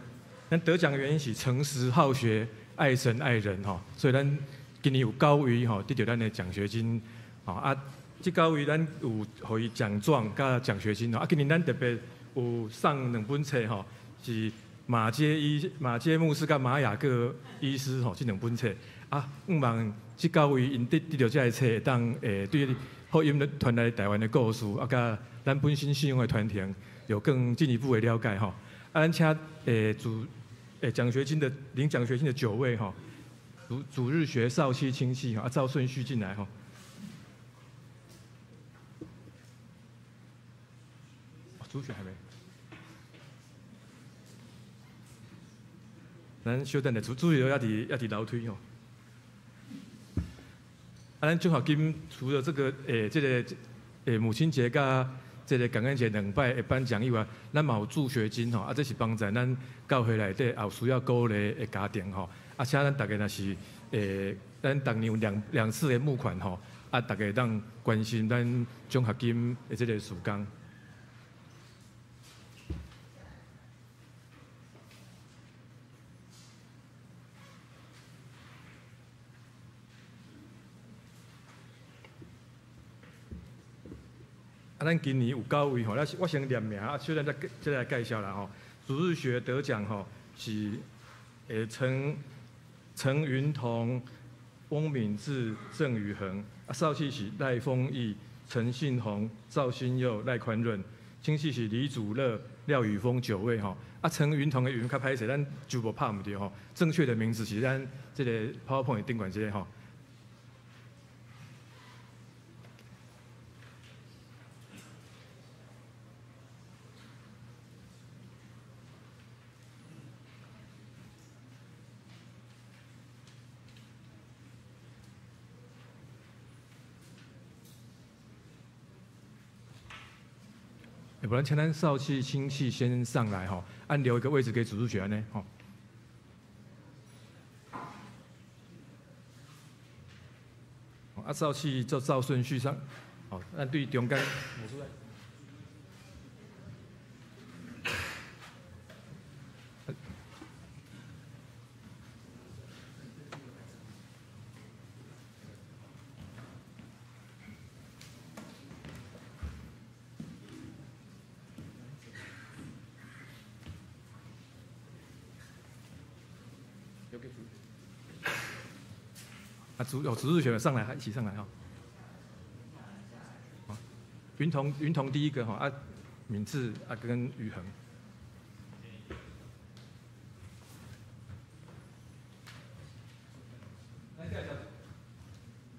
咱得奖的原因是诚实好学、爱神爱人吼，所以咱今年有9位吼得到咱的奖学金吼啊。这9位咱有互伊奖状甲奖学金吼。啊，今年咱特别有送2本册吼，是马街牧师甲马雅各医师吼，这2本册啊，希望这9位因得到这个册，会当对福音传来台湾的故事，啊，甲咱本身信仰的团体有更进一步的了解吼。啊，咱请奖学金的领奖学金的9位吼，主日学少期亲戚啊，照顺序进来吼。主学还没。咱小等下主要也伫楼梯吼。啊，咱奖学金除了这个母亲节甲这个感恩节2摆的颁奖以外，咱嘛有助学金吼，啊，这是帮助咱教会内底也有需要鼓励的家庭吼，啊，请咱大家若是咱逐年有两次的募款吼，啊，大家当关心咱奖学金的这个事工。啊，咱今年有9位吼，我先念名啊，小咱再来介绍啦吼。主日学得奖吼是陈云彤、翁敏智、郑宇恒，啊，少气是赖丰义、陈信宏、赵新佑、赖宽润，亲戚是李祖乐、廖宇峰9位吼。啊，陈云彤的云较歹势，咱就无拍唔对吼。正确的名字是咱这个 PowerPoint 顶管这个吼。不然，请咱少气亲戚先上来吼，按留一个位置给主日学呢吼。啊，少气就照顺序上，好，按对中间抹出来。啊，主日学上来，一起上来哈。好，云彤第一个哈，啊，敏智啊跟宇恒。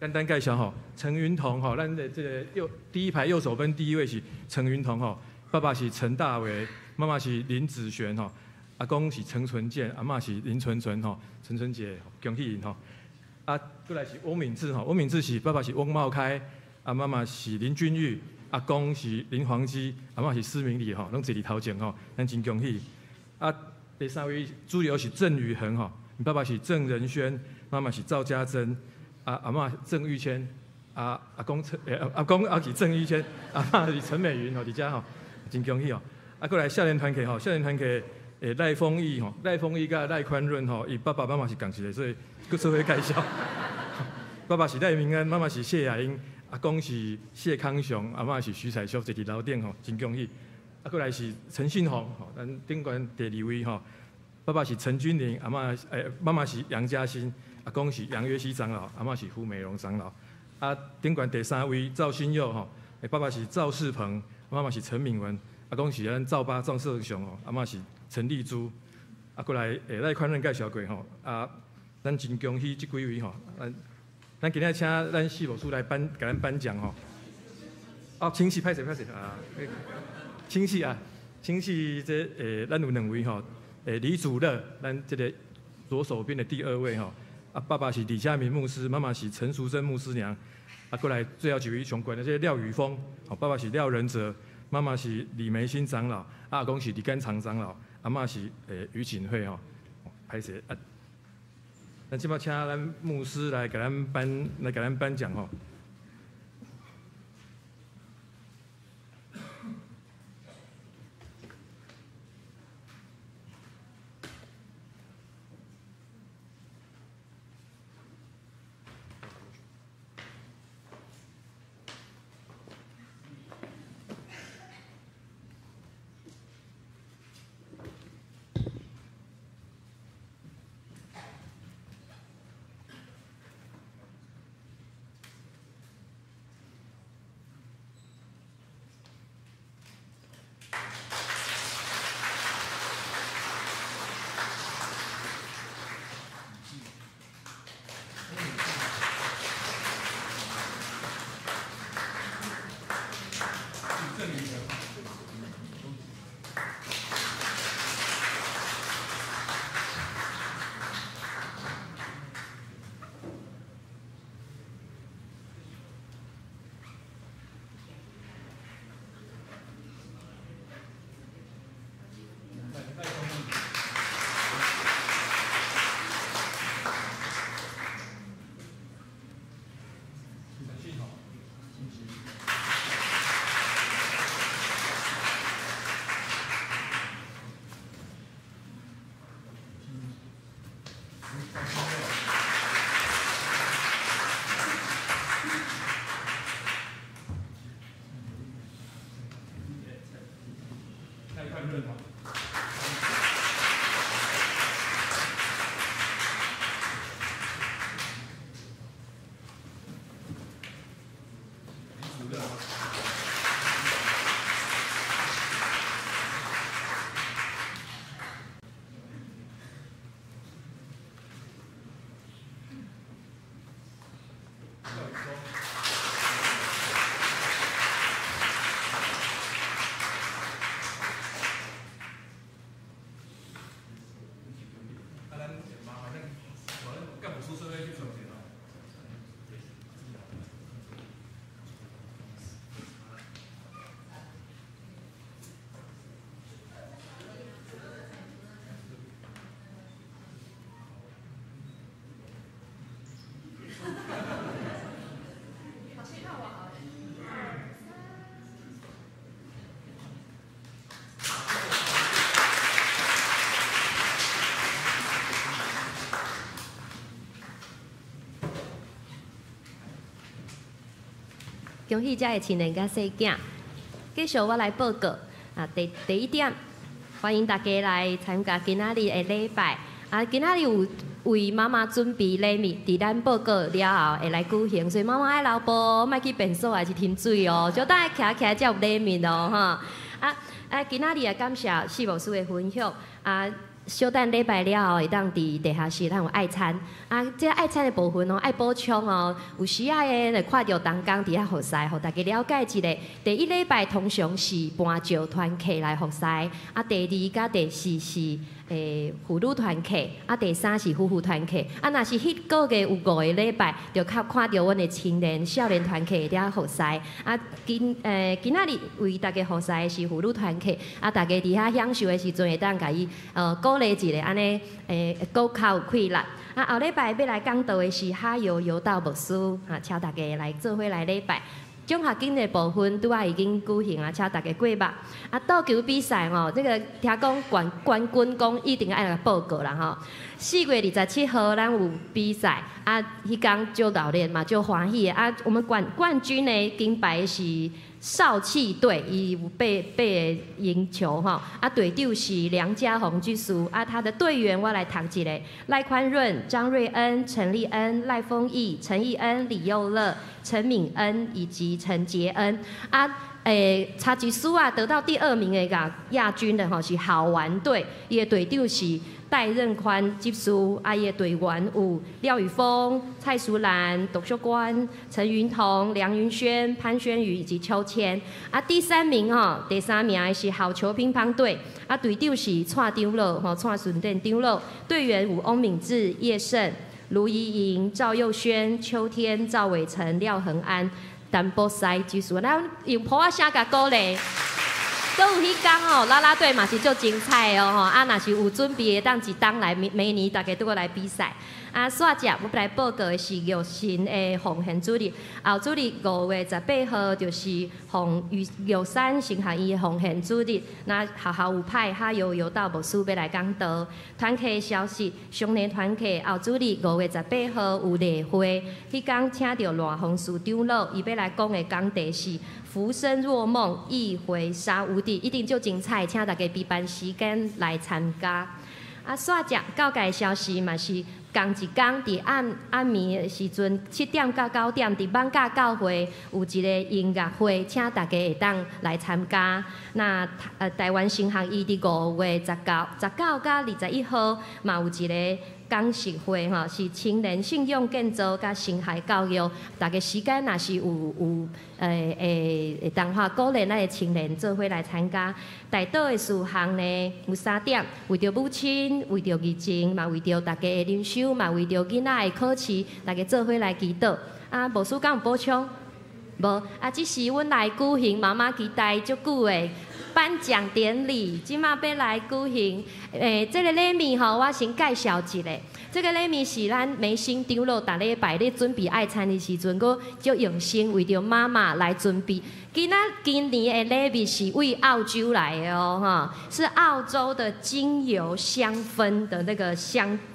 简单介绍哈，陈云彤哈，咱的这个第一排右手边第一位是陈云彤哈，爸爸是陈大为，妈妈是林子璇哈，阿公是陈纯健，阿嬷是林纯纯哈，陈纯姐，恭喜因哈。啊，过来是翁敏智哈，翁敏智是爸爸是翁茂开，啊妈妈是林君玉，阿公是林黄基，阿嬷是施明礼哈，拢坐伫头前吼，咱真恭喜。啊，第3位主流是郑宇恒哈，爸爸是郑仁轩，妈妈是赵家珍，阿嬷郑玉谦，阿公是郑玉谦，阿嬷是陈美云吼，伫遮吼，真恭喜哦。啊，过来少年团体吼，少年团体赖丰义吼，赖丰义甲赖宽润吼，伊爸爸妈妈是共一个，所以搁做伙介绍。爸爸是赖明安，妈妈是谢雅英，阿公是谢康雄，阿嬷是徐彩秀，坐伫楼顶吼，真恭喜。啊，过来是陈信宏，吼，咱顶管第2位吼，爸爸是陈君玲，妈妈是杨嘉欣，阿公是杨约西长老，阿嬷是胡美荣长老。啊，顶管第3位赵新佑吼，爸爸是赵世鹏，妈妈是陈敏文，阿公是咱赵八壮社雄吼，阿嬷是陈丽珠。啊，过来赖宽润介绍过吼，啊，咱真恭喜这几位吼，咱今日请咱事务处来给咱颁奖吼。哦，亲戚拍谁啊？亲戚这咱有2位吼，李祖乐，咱这个左手边的第2位吼，啊，爸爸是李家明牧师，妈妈是陈淑珍牧师娘。啊，过来最后一位上关的这廖宇峰，哦，爸爸是廖仁哲，妈妈是李梅新长老，阿公是李干长长老，阿嬷是于锦惠吼，拍摄啊。那即摆请咱牧师来给咱颁奖吼。
恭喜遮个青年甲细囝。继续我来报告啊，第一点，欢迎大家来参加今仔日的礼拜。啊，今仔日有为妈妈准备礼物，伫咱报告了后会来举行，所以妈妈爱留步，莫去便所还是啉水哦，就等下徛徛才有礼物哦，哈。今仔日也感谢四牧师的分享啊。小等礼拜了后，会当伫地下室咱有爱餐啊，这爱餐的部分哦，爱补充哦。有需要的来看到同工伫遐服侍，互大家了解一下。第一礼拜通常是搬召团契来服侍，啊，第二甲第四是妇女团契，啊，第三是夫妇团契。啊，若是迄个月有5个礼拜，就较看到阮的青年少年团契伫遐服侍。啊，今仔日为大家服侍的是妇女团契，啊，大家伫遐享受的时阵会当甲伊鼓励一下，安尼鼓口开力。啊，后礼拜要来讲道的是哈游游道牧师，啊，请大家来做伙来礼拜。中学经的部分拄仔已经举行啊，请大家过目。啊，倒球比赛哦，这个听讲冠军讲一定爱来报告啦吼。4月27号咱有比赛，啊，迄天就热烈嘛，就欢喜的啊。我们冠军呢，金牌是少气队，伊有被赢球吼。啊，队长是梁家宏居士，啊，他的队员我来读一下：赖宽润、张瑞恩、陈立恩、赖丰义、陈义恩、李佑乐、陈敏恩以及陈杰恩。啊，差一输啊，得到第2名的亚军的吼是好玩队，伊的队长是戴任宽技师，啊，伊的队员有廖宇峰、蔡淑兰、董秀官、陈云彤、梁云轩、潘轩宇以及邱谦。啊，第3名第3名的是好球乒乓队，啊，队长是蔡长老蔡顺店长老，队员有翁敏智、叶胜、卢怡莹、赵佑轩、秋天、赵伟成、廖恒安、陈柏塞举手，咱用普仔声甲鼓励。搁有迄天哦，啦啦队嘛是足精彩哦吼，啊，若是有准备的，当一当来每年大家都会来比赛。啊，煞只我来报告的是玉新的奉献主日，后主日5月18号就是玉山新学院的奉献主日，那学校有派哈游到牧师要来讲道。团契消息，上年团契后主日5月18号有例会，迄天请到赖宏树长老，伊要来讲的讲题是浮生若梦，一回杀无敌，一定就精彩，请大家备班时间来参加。啊，煞只教界消息嘛是同一天伫暗暝的时阵，7点到9点伫艋舺教会有一个音乐会，请大家会当来参加。那台湾新学院伫5月19到21号嘛有一个讲习会吼，是青年信用建造甲生涯教育。大家时间若是有当话鼓励咱的青年做伙来参加。大岛的事项呢有3点，为着母亲，为着疫情，嘛为着大家的人手，嘛为着囡仔的考试，大家做伙来祈祷。啊，牧师敢有补充？无啊，这是阮来举行妈妈期待足久的颁奖典礼，即马要来举行。这个礼物吼，我先介绍一下。这个礼物是咱美心长老逐礼拜咧准备爱餐的时阵，我就用心为着妈妈来准备。今年的礼物是为澳洲来的哦，哈，是澳洲的精油香氛的那个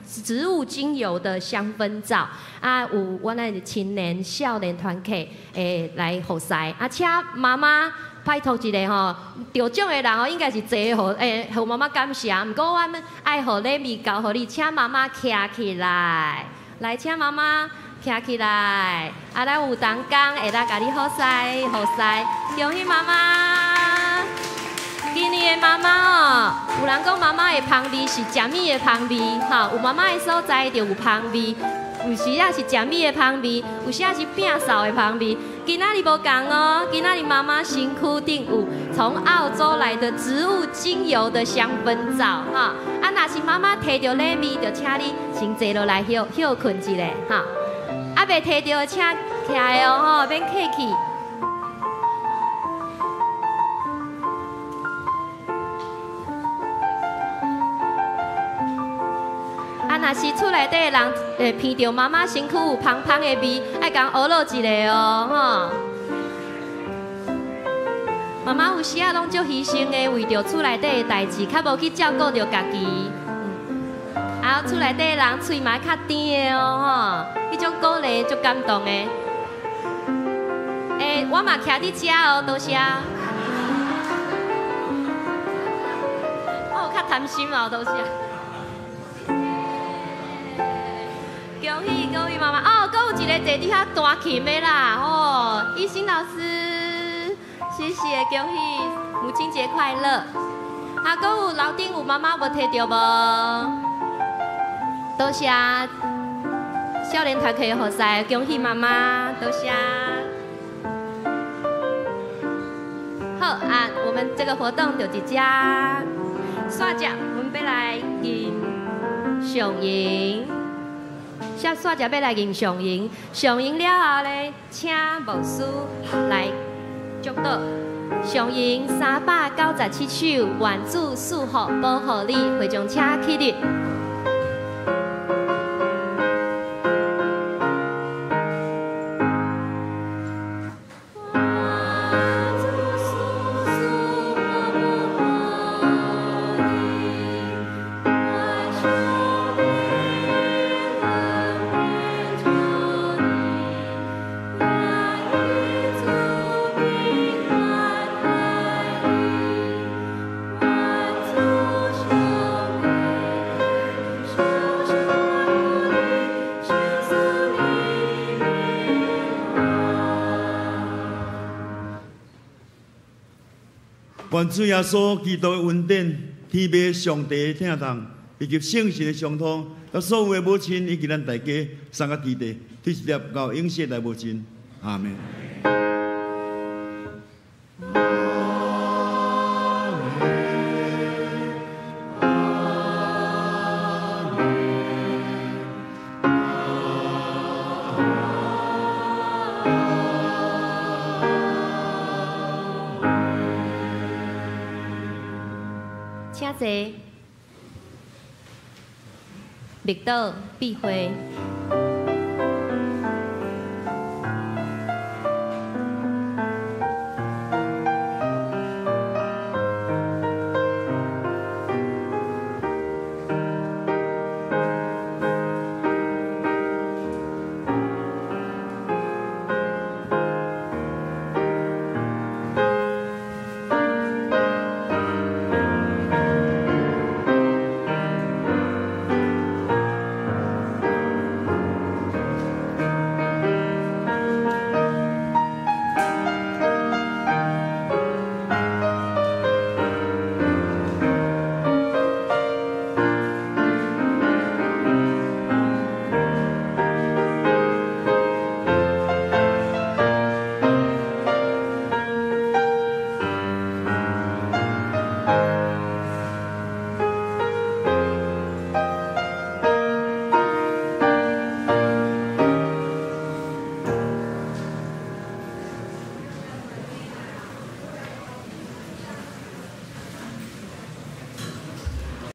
植物精油的香氛皂啊，有我那青年少年团体来互赛啊，请妈妈。拜托一下吼，得奖的人哦，应该是坐互妈妈感谢。毋过我们爱互礼物交互你，请妈妈徛起来，来，请妈妈徛起来。啊，咱有同工会来甲你好赛，恭喜妈妈！今年的妈妈哦，有人讲妈妈的香味是食米的香味，吼，有妈妈的所在就有香味。有时啊是食米的香味，有时啊是饼扫的香味。今仔日无共哦，今仔日妈妈身躯顶有从澳洲来的植物精油的香氛皂哈。啊，若是妈妈摕到礼物，就请你先坐落来休困一下哈。啊，袂摕到请起来哦吼，免客气。啊，若是厝内底的人闻到妈妈身躯有芳芳的味，爱甲学落一下哦，吼。妈妈有时啊拢足牺牲的，为着厝内底的代志，较无去照顾着家己。啊，厝内底的人喙嘛较甜的哦，吼，迄种鼓励足感动的。我嘛徛伫遮哦，多谢。我有较贪心哦，多谢。恭喜妈妈哦！阁有一个坐伫遐弹琴的啦哦，艺兴老师，谢谢，恭喜母亲节快乐！啊，阁有楼顶有妈妈无摕到无？多谢少年团体的赛，恭喜妈妈，多谢。好啊，我们这个活动就伫遮煞只，我们要来迎上映。煞只要来迎上映，上映了后咧，请牧师来祝祷。上映397首，愿主赐福保护你，会将请起立。
愿主耶稣基督的恩典、天父上帝的疼痛，以及圣神的相通，甲所有的母亲以及咱大家三个天地，直接到永世来母亲，阿门。
坐，密道避讳。